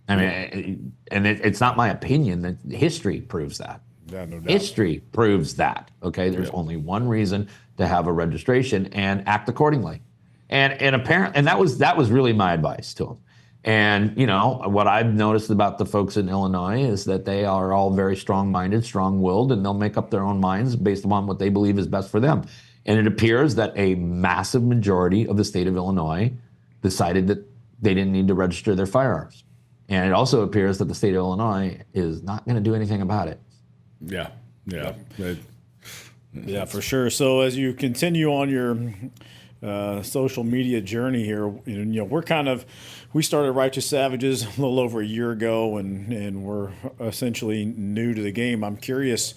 I mean, it's not my opinion. That history proves that. Yeah, no doubt. History proves that. Okay, there's only one reason to have a registration, and act accordingly. And apparently, and that was really my advice to them. And, what I've noticed about the folks in Illinois is that they are all very strong-minded, strong-willed, and they'll make up their own minds based upon what they believe is best for them. And it appears that a massive majority of the state of Illinois decided that they didn't need to register their firearms. And it also appears that the state of Illinois is not going to do anything about it. Yeah. Yeah, for sure. So as you continue on your social media journey here, we started Righteous Savages a little over a year ago, and we're essentially new to the game. I'm curious,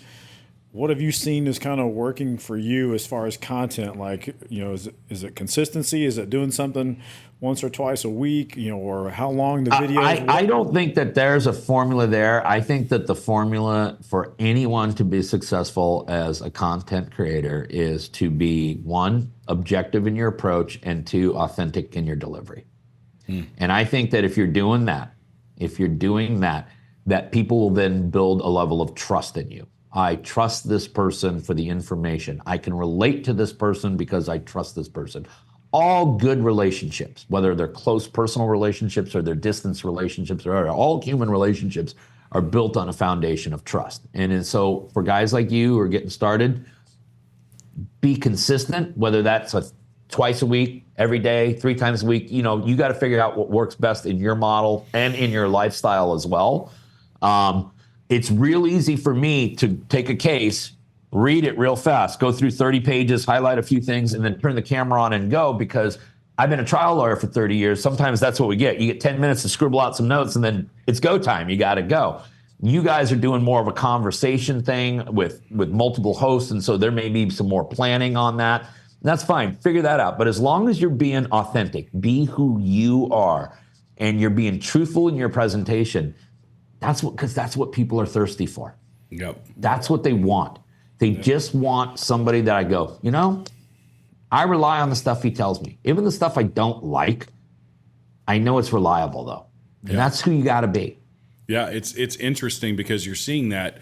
what have you seen as kind of working for you as far as content? Like, is it consistency? Is it doing something once or twice a week? Or how long the videos? I don't think that there's a formula there. I think that the formula for anyone to be successful as a content creator is to be, 1, objective in your approach, and 2, authentic in your delivery. And I think that if you're doing that, that people will then build a level of trust in you. I trust this person for the information. I can relate to this person because I trust this person. All good relationships, whether they're close personal relationships or they're distance relationships, or all human relationships, are built on a foundation of trust. And so for guys like you who are getting started, be consistent, whether that's twice a week, every day, 3 times a week. You got to figure out what works best in your model and in your lifestyle as well. It's real easy for me to take a case, read it real fast, go through 30 pages, highlight a few things, and then turn the camera on and go, because I've been a trial lawyer for 30 years. Sometimes that's what we get. You get 10 minutes to scribble out some notes, and then it's go time. You got to go. You guys are doing more of a conversation thing with multiple hosts, and so there may be some more planning on that. That's fine. Figure that out. But as long as you're being authentic, be who you are, and you're being truthful in your presentation, because that's what people are thirsty for. Yep. That's what they want. They just want somebody that I go, I rely on the stuff he tells me. Even the stuff I don't like, I know it's reliable, though. And that's who you got to be. Yeah, it's interesting because you're seeing that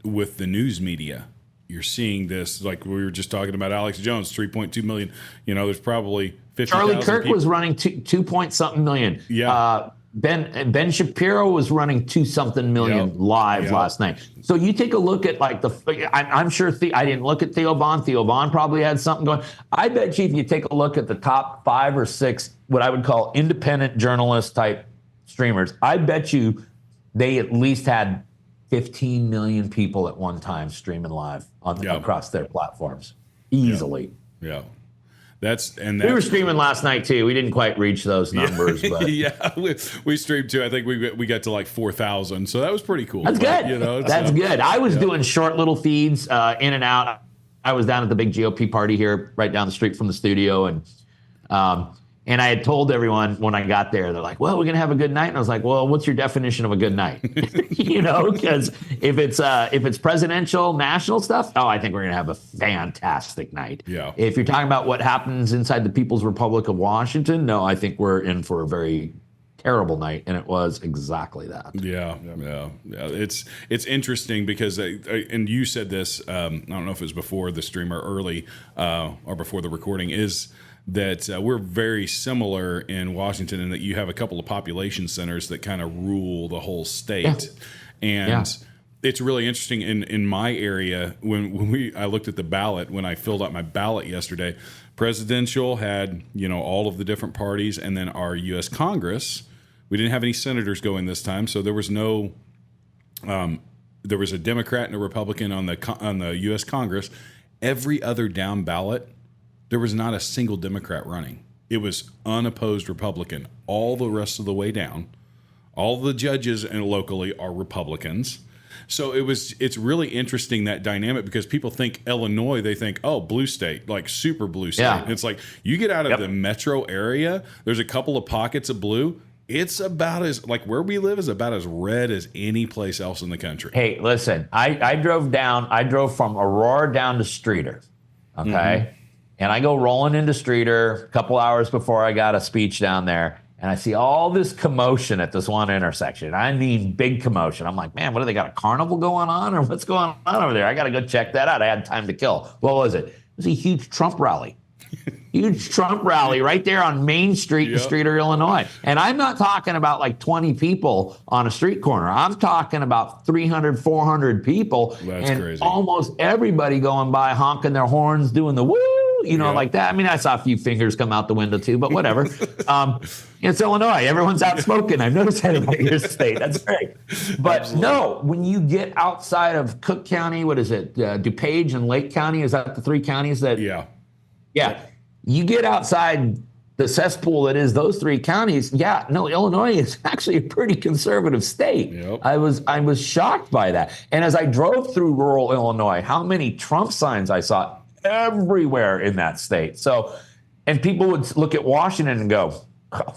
with the news media. You're seeing this, like we were just talking about Alex Jones, 3.2 million. There's probably 50,000 Charlie Kirk people. was running 2-point-something million. Yeah. Ben Shapiro was running 2-something million live last night. So you take a look at I'm sure I didn't look at Theo Vaughn. Theo Vaughn probably had something going. I bet you if you take a look at the top 5 or 6, what I would call independent journalist type streamers, I bet you they at least had 15 million people at one time streaming live across their platforms easily. Yeah. We were streaming last night too. We didn't quite reach those numbers, but yeah, we streamed too. I think we got to like 4,000, so that was pretty cool. That's good. That's good. I was doing short little feeds in and out. I was down at the big GOP party here, right down the street from the studio, and I had told everyone when I got there, they're like, "Well, we're gonna have a good night," and I was like, "Well, what's your definition of a good night?" Because if it's presidential, national stuff, I think we're gonna have a fantastic night. Yeah. If you're talking about what happens inside the People's Republic of Washington, no, I think we're in for a very terrible night, and it was exactly that. Yeah. It's interesting because, and you said this. I don't know if it was before the stream or early or before the recording is. That we're very similar in Washington in that you have a couple of population centers that kind of rule the whole state. Yeah. And it's really interesting in my area when I looked at the ballot, when I filled out my ballot yesterday, presidential had, all of the different parties, and then our U.S. Congress, we didn't have any senators going this time, so there was no there was a Democrat and a Republican on the U.S. Congress. Every other down ballot, there was not a single Democrat running. It was unopposed Republican all the rest of the way down. All the judges and locally are Republicans. So it's really interesting, that dynamic, because people think Illinois, they think, blue state, like super blue state. Yeah. It's like you get out of the metro area, there's a couple of pockets of blue. It's about as, like, where we live is about as red as any place else in the country. Hey, listen, I drove from Aurora down to Streeter, okay? Mm-hmm. And I go rolling into Streeter a couple hours before I got a speech down there, and I see all this commotion at this one intersection. I mean, big commotion. I'm like, man, what do they got, a carnival going on, or what's going on over there? I got to go check that out. I had time to kill. What was it? It was a huge Trump rally. Huge Trump rally right there on Main Street in Streeter, Illinois. And I'm not talking about like 20 people on a street corner. I'm talking about 300, 400 people. That's crazy. Almost everybody going by honking their horns, doing the woo, like that. I mean, I saw a few fingers come out the window too, but whatever. It's Illinois. Everyone's out smoking. I've noticed that about your state. That's great. But Absolutely. No, when you get outside of Cook County, what is it? DuPage and Lake County, is that the three counties that? Yeah. Yeah. You get outside the cesspool that is those three counties. Yeah, no, Illinois is actually a pretty conservative state. Yep. I was shocked by that. And as I drove through rural Illinois, how many Trump signs I saw everywhere in that state. So, and people would look at Washington and go,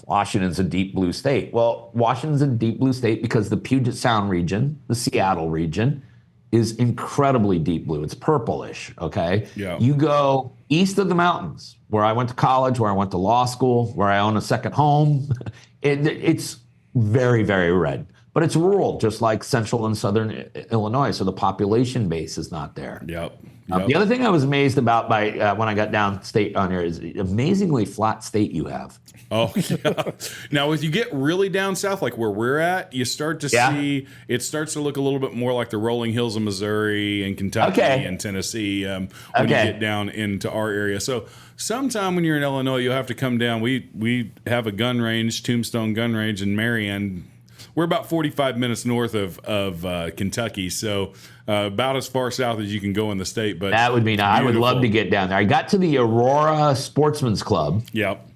Washington's a deep blue state. Well, Washington's a deep blue state because the Puget Sound region, the Seattle region, is incredibly deep blue. It's purplish, okay? Yeah. You go east of the mountains, where I went to college, where I went to law school, where I own a second home, it's very, very red. But it's rural, just like central and southern Illinois, so the population base is not there. Yep. The other thing I was amazed about when I got downstate on here is the amazingly flat state you have. Oh, yeah. Now, if you get really down south, like where we're at, you start to see, it starts to look a little bit more like the rolling hills of Missouri and Kentucky and Tennessee when you get down into our area. So sometime when you're in Illinois, you'll have to come down. We have a gun range, Tombstone Gun Range in Marion. We're about 45 minutes north of Kentucky, so about as far south as you can go in the state. But that would be nice. I would love to get down there. I got to the Aurora Sportsman's Club. Yep.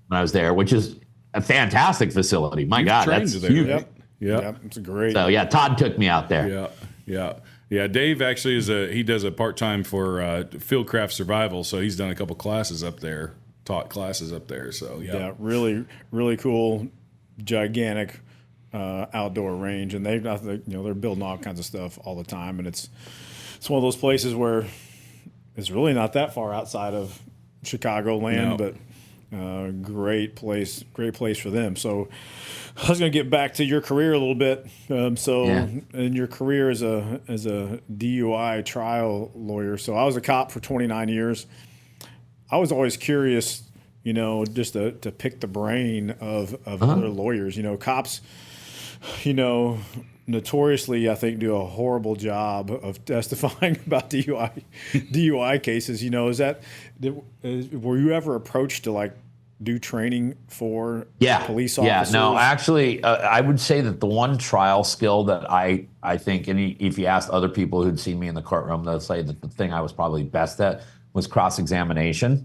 When I was there, which is a fantastic facility. My God, that's huge. Yep. It's great. So yeah, Todd took me out there. Yeah. Dave actually he does a part-time for Fieldcraft Survival, so he's done a couple classes up there, taught classes up there. So yeah, really, really cool, gigantic outdoor range, and they're building all kinds of stuff all the time, and it's one of those places where it's really not that far outside of Chicagoland, but. Great place for them. So I was going to get back to your career a little bit. In your career as a DUI trial lawyer, so I was a cop for 29 years. I was always curious, just to pick the brain of other lawyers. Cops, notoriously, I think, do a horrible job of testifying about DUI cases. Were you ever approached to do training for police officers? Yeah, no, actually, I would say that the one trial skill that I think, and if you asked other people who'd seen me in the courtroom, they'll say that the thing I was probably best at was cross-examination.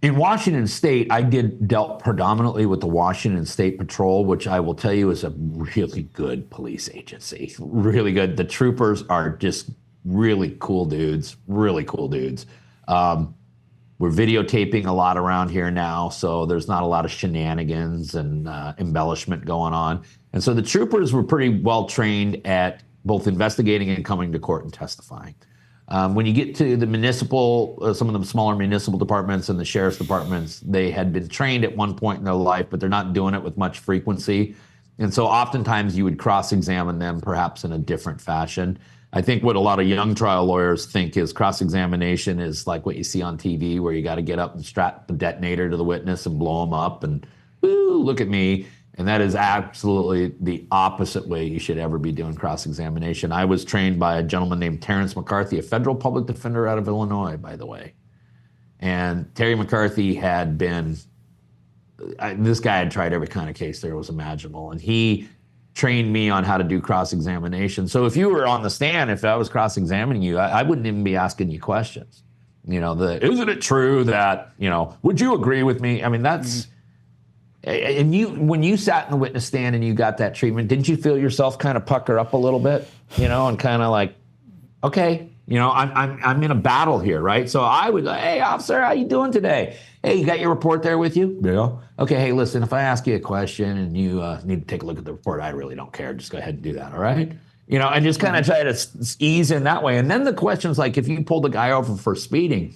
In Washington State, I dealt predominantly with the Washington State Patrol, which I will tell you is a really good police agency. Really good. The troopers are just really cool dudes. Really cool dudes. We're videotaping a lot around here now, so there's not a lot of shenanigans and embellishment going on. And so the troopers were pretty well trained at both investigating and coming to court and testifying. When you get to the municipal, some of the smaller municipal departments and the sheriff's departments, they had been trained at one point in their life, but they're not doing it with much frequency. And so oftentimes you would cross-examine them perhaps in a different fashion. I think what a lot of young trial lawyers think is cross-examination is like what you see on TV, where you got to get up and strap the detonator to the witness and blow them up and, woo, look at me. And that is absolutely the opposite way you should ever be doing cross-examination. I was trained by a gentleman named Terrence McCarthy, a federal public defender out of Illinois, by the way. And Terry McCarthy had been, this guy had tried every kind of case there was imaginable. And he trained me on how to do cross-examination. So if you were on the stand, if I was cross-examining you, I wouldn't even be asking you questions. You know, isn't it true that, would you agree with me? I mean, that's... And when you sat in the witness stand and you got that treatment, didn't you feel yourself kind of pucker up a little bit, and kind of like, okay, I'm in a battle here, right? So I would, hey, officer, how you doing today? Hey, you got your report there with you? Yeah. Okay, hey, listen, if I ask you a question and you need to take a look at the report, I really don't care. Just go ahead and do that, all right? And just kind of try to ease in that way. And then the questions like, if you pulled the guy over for speeding,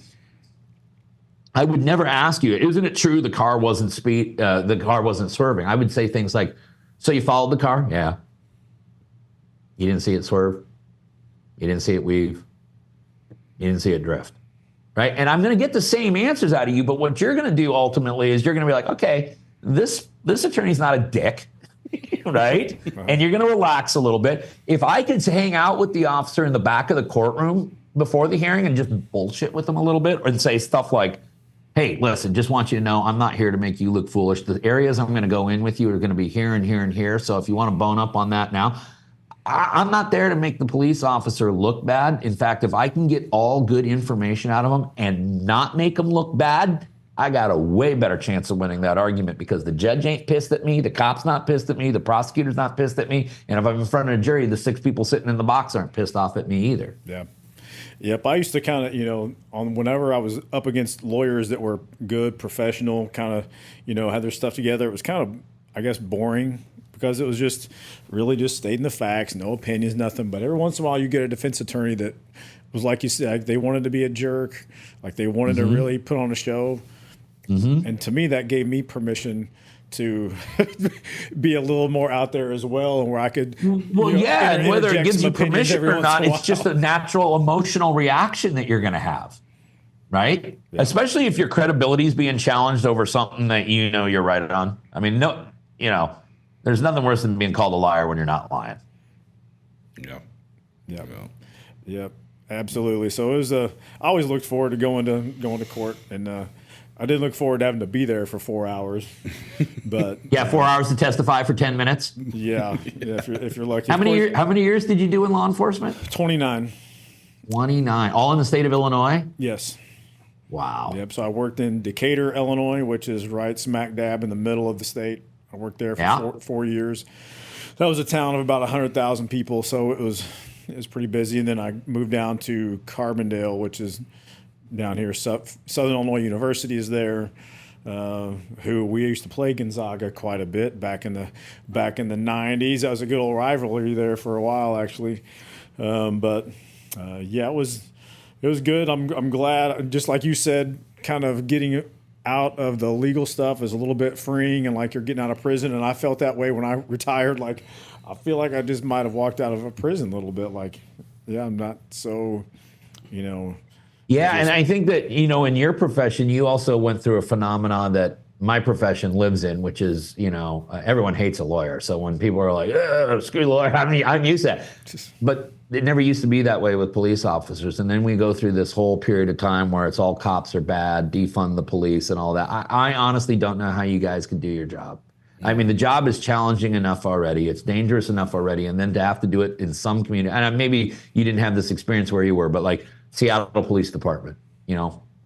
I would never ask you, isn't it true the car wasn't swerving? I would say things like, so you followed the car? Yeah. You didn't see it swerve? You didn't see it weave? You didn't see it drift? Right? And I'm going to get the same answers out of you, but what you're going to do ultimately is you're going to be like, okay, this attorney's not a dick, right? And you're going to relax a little bit. If I could hang out with the officer in the back of the courtroom before the hearing and just bullshit with them a little bit and say stuff like, hey, listen, just want you to know I'm not here to make you look foolish. The areas I'm going to go in with you are going to be here and here and here. So if you want to bone up on that now, I'm not there to make the police officer look bad. In fact, if I can get all good information out of them and not make them look bad, I got a way better chance of winning that argument because the judge ain't pissed at me, the cop's not pissed at me, the prosecutor's not pissed at me, and if I'm in front of a jury, the 6 people sitting in the box aren't pissed off at me either. Yeah. Yep, I used to kind of, whenever I was up against lawyers that were good, professional, kind of, had their stuff together, it was kind of, I guess, boring because it was just really just stating the facts, no opinions, nothing. But every once in a while you get a defense attorney that was, like you said, like they wanted to be a jerk, like they wanted to really put on a show. Mm-hmm. And to me, that gave me permission to be a little more out there as well, and where I could. And whether it gives you permission or not, it's just a natural emotional reaction that you're going to have, right? Yeah. Especially if your credibility is being challenged over something that you're right on. I mean, there's nothing worse than being called a liar when you're not lying. Yep, absolutely. So it was I always looked forward to going to court, and I didn't look forward to having to be there for 4 hours, but 4 hours to testify for 10 minutes. Yeah, if you're lucky. How many years did you do in law enforcement? 29. 29, all in the state of Illinois? Yes. Wow. Yep. So I worked in Decatur, Illinois, which is right smack dab in the middle of the state. I worked there for 4 years. That was a town of about 100,000 people, so it was pretty busy. And then I moved down to Carbondale, which is down here. Southern Illinois University is there. Who we used to play Gonzaga quite a bit back in the 90s. That was a good old rivalry there for a while, actually. But it was good. I'm glad. Just like you said, kind of getting out of the legal stuff is a little bit freeing, and like you're getting out of prison. And I felt that way when I retired. Like I feel like I just might have walked out of a prison a little bit. Like, I'm not so, Yeah, and I think that, in your profession, you also went through a phenomenon that my profession lives in, which is, everyone hates a lawyer. So when people are like, screw the lawyer, I'm used to that. But it never used to be that way with police officers. And then we go through this whole period of time where it's all cops are bad, defund the police and all that. I honestly don't know how you guys can do your job. I mean, the job is challenging enough already. It's dangerous enough already. And then to have to do it in some community, and maybe you didn't have this experience where you were, but like Seattle Police Department,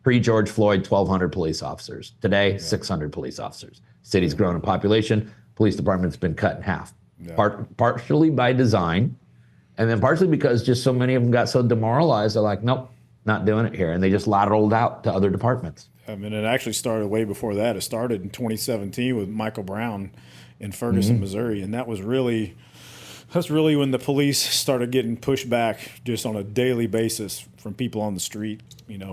Pre-George Floyd, 1,200 police officers. Today, 600 police officers. City's grown in population. Police department's been cut in half. Partially by design, and then partially because just so many of them got so demoralized, they're like, nope, not doing it here. And they just lateraled out to other departments. I mean, it actually started way before that. It started in 2017 with Michael Brown in Ferguson, Missouri. And that's really when the police started getting pushed back just on a daily basis from people on the street,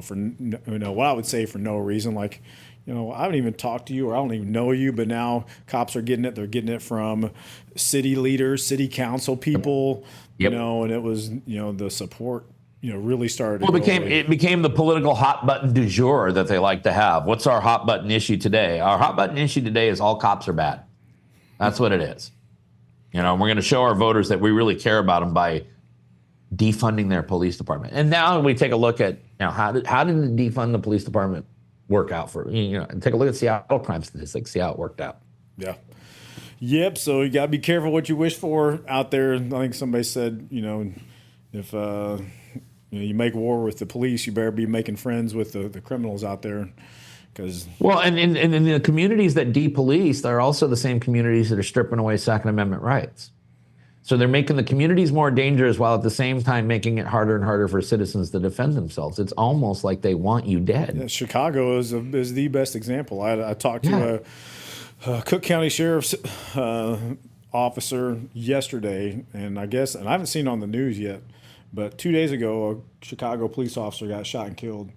for what I would say for no reason. Like, I haven't even talked to you, or I don't even know you, but now cops are getting it. They're getting it from city leaders, city council people, and it was, the support, really started. Well, it became the political hot button du jour that they like to have. What's our hot button issue today? Our hot button issue today is all cops are bad. That's what it is. We're going to show our voters that we really care about them by defunding their police department. And now we take a look at how did the defund the police department work out for, and take a look at Seattle crime statistics, see how it worked out. Yeah. Yep. So you got to be careful what you wish for out there. I think somebody said, if you make war with the police, you better be making friends with the criminals out there. Well, and in the communities that depolice, they're also the same communities that are stripping away Second Amendment rights. So they're making the communities more dangerous while at the same time making it harder and harder for citizens to defend themselves. It's almost like they want you dead. Yeah, Chicago is the best example. I talked to a Cook County Sheriff's officer yesterday, and I haven't seen it on the news yet, but 2 days ago, a Chicago police officer got shot and killed.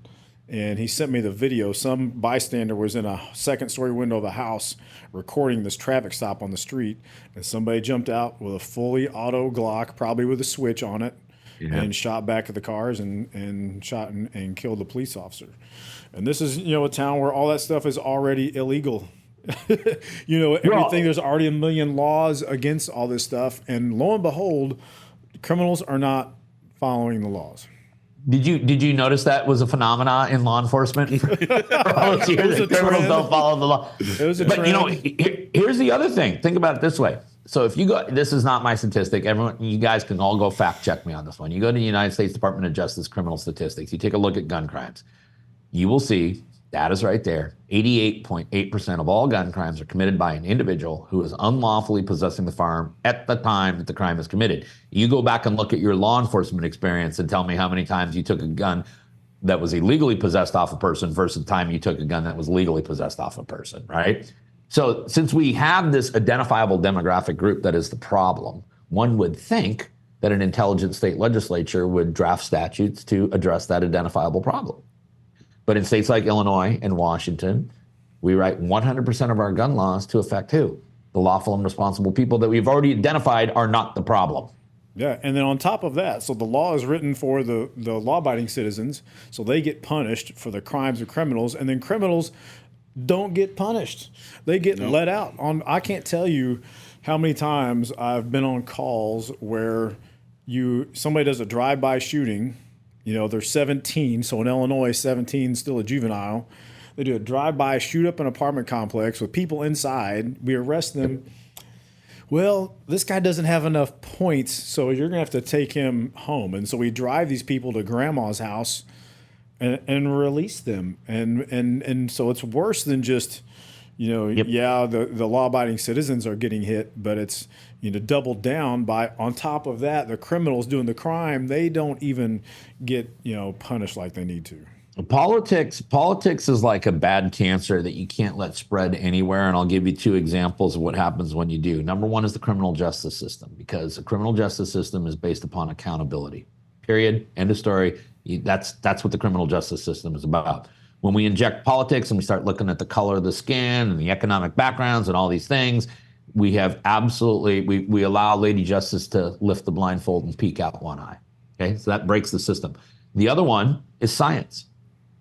And he sent me the video. Some bystander was in a second-story window of a house recording this traffic stop on the street, and somebody jumped out with a fully auto Glock, probably with a switch on it, and shot back at the cars and shot and killed the police officer. And this is, a town where all that stuff is already illegal. Everything, there's already a million laws against all this stuff, and lo and behold, criminals are not following the laws. Did you notice that was a phenomena in law enforcement? Criminals don't follow the law. It was a trend. Here's the other thing. Think about it this way. So if you go, this is not my statistic. You guys can all go fact check me on this one. You go to the United States Department of Justice criminal statistics. You take a look at gun crimes. You will see data's right there. 88.8% of all gun crimes are committed by an individual who is unlawfully possessing the firearm at the time that the crime is committed. You go back and look at your law enforcement experience and tell me how many times you took a gun that was illegally possessed off a person versus the time you took a gun that was legally possessed off a person, right? So since we have this identifiable demographic group that is the problem, one would think that an intelligent state legislature would draft statutes to address that identifiable problem. But in states like Illinois and Washington, we write 100% of our gun laws to affect who? The lawful and responsible people that we've already identified are not the problem. Yeah, and then on top of that, so the law is written for the law-abiding citizens, so they get punished for the crimes of criminals, and then criminals don't get punished. They get let out. I can't tell you how many times I've been on calls where somebody does a drive-by shooting. They're 17, so in Illinois, 17 is still a juvenile. They do a drive-by, shoot up an apartment complex with people inside. We arrest them. Well, this guy doesn't have enough points, so you're going to have to take him home. And so we drive these people to grandma's house and release them. And so it's worse than just, the law-abiding citizens are getting hit, but it's, doubled down by, on top of that, the criminals doing the crime, they don't even get, punished like they need to. Politics is like a bad cancer that you can't let spread anywhere, and I'll give you two examples of what happens when you do. Number one is the criminal justice system, because the criminal justice system is based upon accountability. Period. End of story. That's what the criminal justice system is about. When we inject politics and we start looking at the color of the skin and the economic backgrounds and all these things, we have we allow Lady Justice to lift the blindfold and peek out one eye. Okay, so that breaks the system. The other one is science.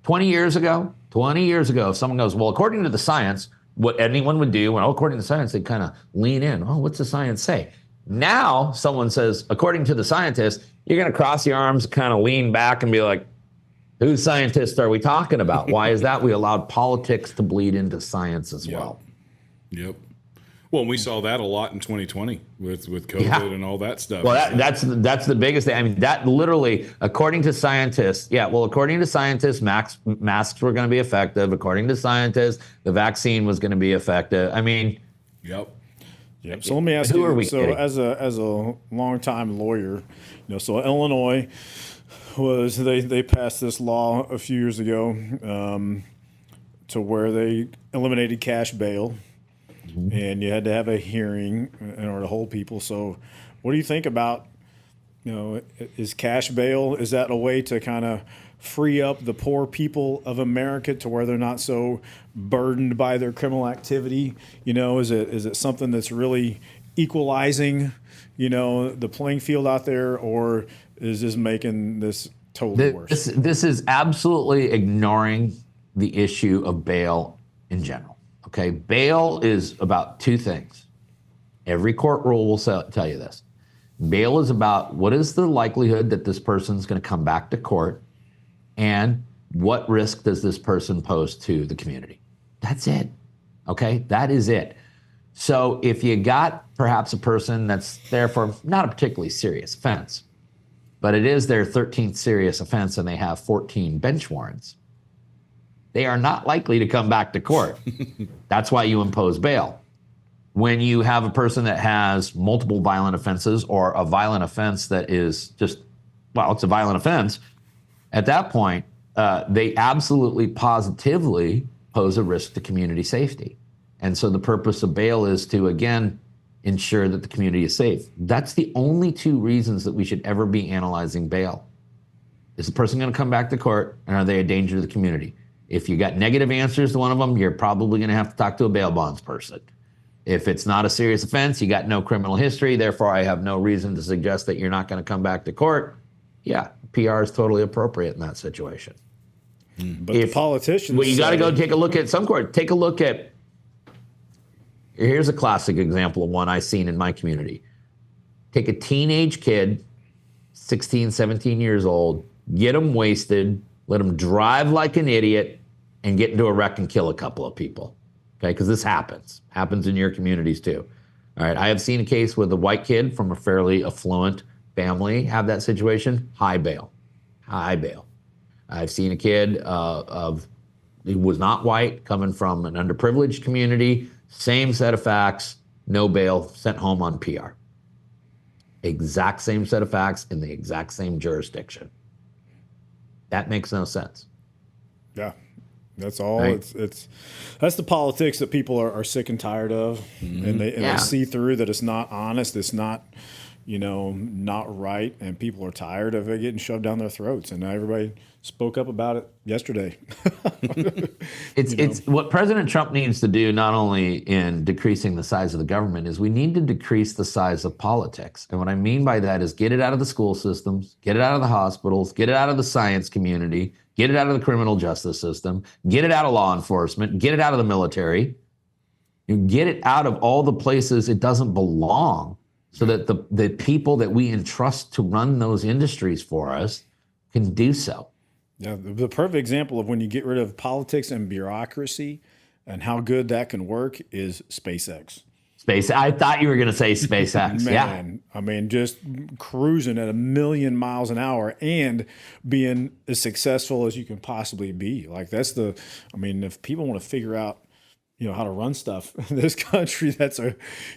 20 years ago, if someone goes, well, according to the science, what anyone would do, according to the science, they kind of lean in. Oh, what's the science say? Now someone says, according to the scientists, you're going to cross your arms, kind of lean back and be like, whose scientists are we talking about? Why is that? We allowed politics to bleed into science as well. Yep. Well, we saw that a lot in 2020 with COVID and all that stuff. Well, that's the biggest thing. I mean, that literally, according to scientists, masks were going to be effective. According to scientists, the vaccine was going to be effective. I mean, Yep. So let me ask Who you. are we So kidding? as a longtime lawyer, so Illinois they passed this law a few years ago to where they eliminated cash bail, and you had to have a hearing in order to hold people. So, what do you think about, is cash bail, is that a way to kind of free up the poor people of America to where they're not so burdened by their criminal activity? Is it something that's really equalizing, the playing field out there, or is this making this totally worse? This is absolutely ignoring the issue of bail in general. Okay, bail is about two things. Every court rule will tell you this. Bail is about what is the likelihood that this person's going to come back to court, and what risk does this person pose to the community? That's it. Okay, that is it. So if you got perhaps a person that's there for not a particularly serious offense, but it is their 13th serious offense and they have 14 bench warrants, they are not likely to come back to court. That's why you impose bail. When you have a person that has multiple violent offenses, or a violent offense that is just, it's a violent offense, at that point, they absolutely positively pose a risk to community safety. And so the purpose of bail is to, again, ensure that the community is safe. That's the only two reasons that we should ever be analyzing bail. Is the person going to come back to court, and are they a danger to the community? If you got negative answers to one of them, you're probably going to have to talk to a bail bonds person. If it's not a serious offense, you got no criminal history, therefore I have no reason to suggest that you're not going to come back to court. Yeah, PR is totally appropriate in that situation. But the politicians... Well, you got to go take a look at some court. Take a look at... Here's a classic example of one I've seen in my community. Take a teenage kid, 16, 17 years old, get them wasted, let them drive like an idiot, and get into a wreck and kill a couple of people. Okay, because this happens in your communities too. All right, I have seen a case with a white kid from a fairly affluent family have that situation. High bail. I've seen a kid who was not white, coming from an underprivileged community, same set of facts, no bail, sent home on PR. Exact same set of facts in the exact same jurisdiction. That makes no sense. Yeah. That's all. Right. That's the politics that people are sick and tired of, and they see through that it's not honest, it's not, not right, and people are tired of it getting shoved down their throats. And everybody spoke up about it yesterday. It's what President Trump needs to do, not only in decreasing the size of the government, is we need to decrease the size of politics. And what I mean by that is get it out of the school systems, get it out of the hospitals, get it out of the science community, get it out of the criminal justice system, get it out of law enforcement, get it out of the military, get it out of all the places it doesn't belong, so that the people that we entrust to run those industries for us can do so. Yeah, the perfect example of when you get rid of politics and bureaucracy and how good that can work is SpaceX. I thought you were going to say SpaceX. Man, I mean, just cruising at 1,000,000 miles an hour and being as successful as you can possibly be. Like if people want to figure out, how to run stuff in this country,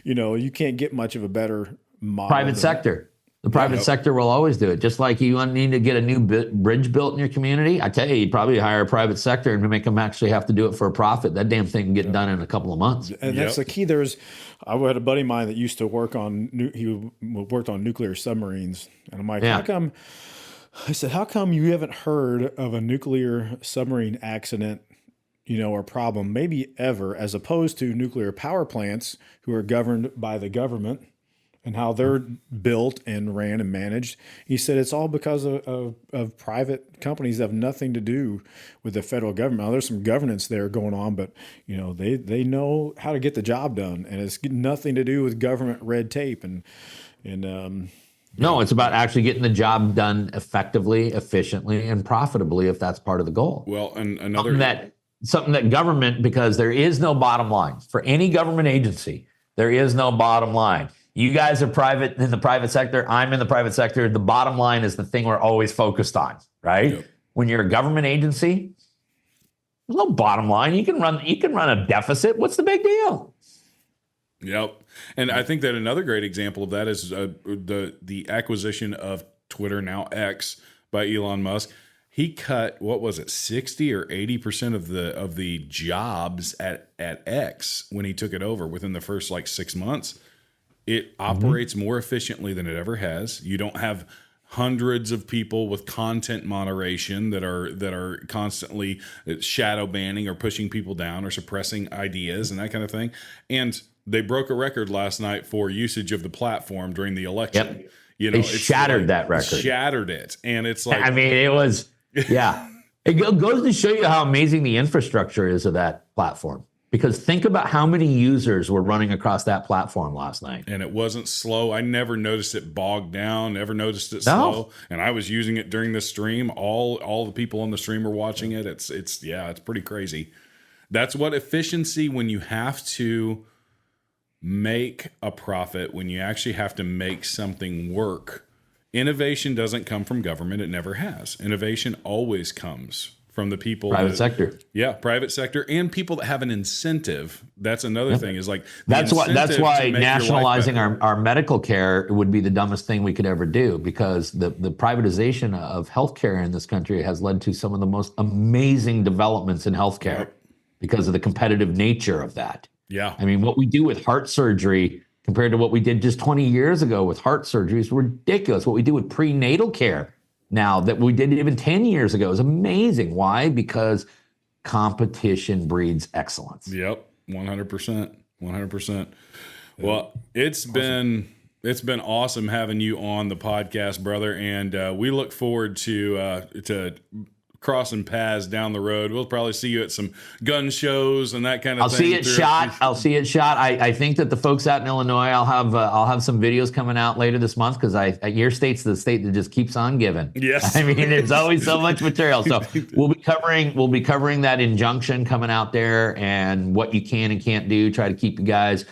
you can't get much of a better model. Private sector. The private sector will always do it. Just like you need to get a new bridge built in your community, I tell you, you'd probably hire a private sector and make them actually have to do it for a profit. That damn thing can get done in a couple of months. And that's the key. I had a buddy of mine that used to worked on nuclear submarines. And I'm like, how come? I said, how come you haven't heard of a nuclear submarine accident, or problem, maybe ever, as opposed to nuclear power plants who are governed by the government and how they're built and ran and managed? He said it's all because of private companies that have nothing to do with the federal government. Now, there's some governance there going on, but they know how to get the job done, and it's nothing to do with government red tape No, it's about actually getting the job done effectively, efficiently, and profitably, if that's part of the goal. Well, and another something that government, because there is no bottom line for any government agency. There is no bottom line. You guys are private in the private sector. I'm in the private sector. The bottom line is the thing we're always focused on, right? Yep. When you're a government agency, there's no bottom line. You can run a deficit. What's the big deal? Yep. And I think that another great example of that is the acquisition of Twitter, now X, by Elon Musk. He cut, what was it, 60 or 80% of the jobs at X when he took it over within the first like 6 months. It operates more efficiently than it ever has. You don't have hundreds of people with content moderation that are constantly shadow banning or pushing people down or suppressing ideas and that kind of thing. And they broke a record last night for usage of the platform during the election. Yep. You know, They shattered that record. Shattered it. And it's like, I mean, it was, yeah. It goes to show you how amazing the infrastructure is of that platform. Because think about how many users were running across that platform last night. And it wasn't slow. I never noticed it bogged down, never noticed it slow. And I was using it during the stream. All the people on the stream were watching it. It's pretty crazy. That's what efficiency, when you have to make a profit, when you actually have to make something work. Innovation doesn't come from government. It never has. Innovation always comes from the people. Private sector. Yeah, private sector and people that have an incentive. That's another thing is like that's why nationalizing our medical care would be the dumbest thing we could ever do, because the privatization of healthcare in this country has led to some of the most amazing developments in healthcare because of the competitive nature of that. Yeah. I mean, what we do with heart surgery compared to what we did just 20 years ago with heart surgery is ridiculous. What we do with prenatal care now that we did even 10 years ago is amazing. Why? Because competition breeds excellence. Yep. 100%. 100%. Well, it's been awesome having you on the podcast, brother. And we look forward to crossing paths down the road. We'll probably see you at some gun shows and that kind of thing. I'll see it shot. I think that the folks out in Illinois, I'll have some videos coming out later this month, because your state's the state that just keeps on giving. Yes. I mean, there's always so much material. So we'll be covering that injunction coming out there and what you can and can't do. Try to keep you guys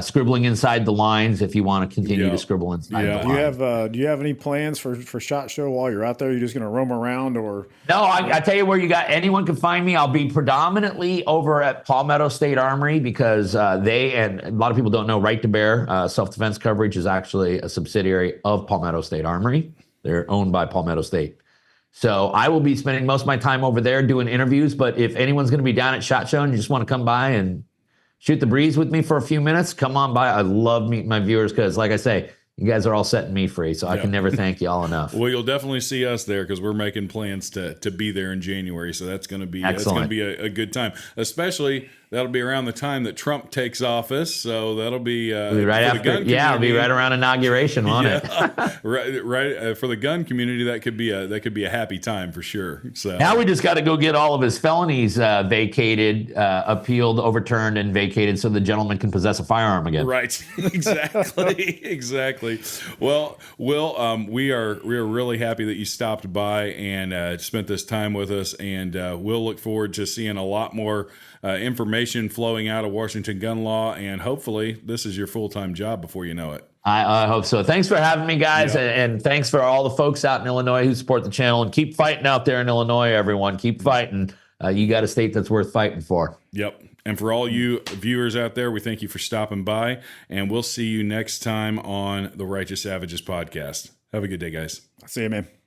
scribbling inside the lines if you want to continue to scribble inside the lines. Do you have any plans for SHOT Show while you're out there? You're just going to roam around, or? No, I tell you where anyone can find me. I'll be predominantly over at Palmetto State Armory, because they, and a lot of people don't know, Right to Bear self-defense coverage is actually a subsidiary of Palmetto State Armory. They're owned by Palmetto State. So I will be spending most of my time over there doing interviews. But if anyone's going to be down at SHOT Show and you just want to come by and shoot the breeze with me for a few minutes, come on by. I love meeting my viewers because, like I say, you guys are all setting me free, so I can never thank you all enough. Well, you'll definitely see us there because we're making plans to be there in January. So that's going to be a good time. Especially that'll be around the time that Trump takes office. So that'll be right after. It'll be right around inauguration, won't it? right. For the gun community, that could be a happy time for sure. So now we just got to go get all of his felonies vacated, appealed, overturned, and vacated, so the gentleman can possess a firearm again. Right. Exactly. Well, Will, we are really happy that you stopped by and spent this time with us, and we'll look forward to seeing a lot more information flowing out of Washington gun law, and hopefully this is your full-time job before you know it. I hope so. Thanks for having me, guys, and thanks for all the folks out in Illinois who support the channel, and keep fighting out there in Illinois, everyone. Keep fighting. You got a state that's worth fighting for. Yep. And for all you viewers out there, we thank you for stopping by, and we'll see you next time on the Righteous Savages podcast. Have a good day, guys. See you, man.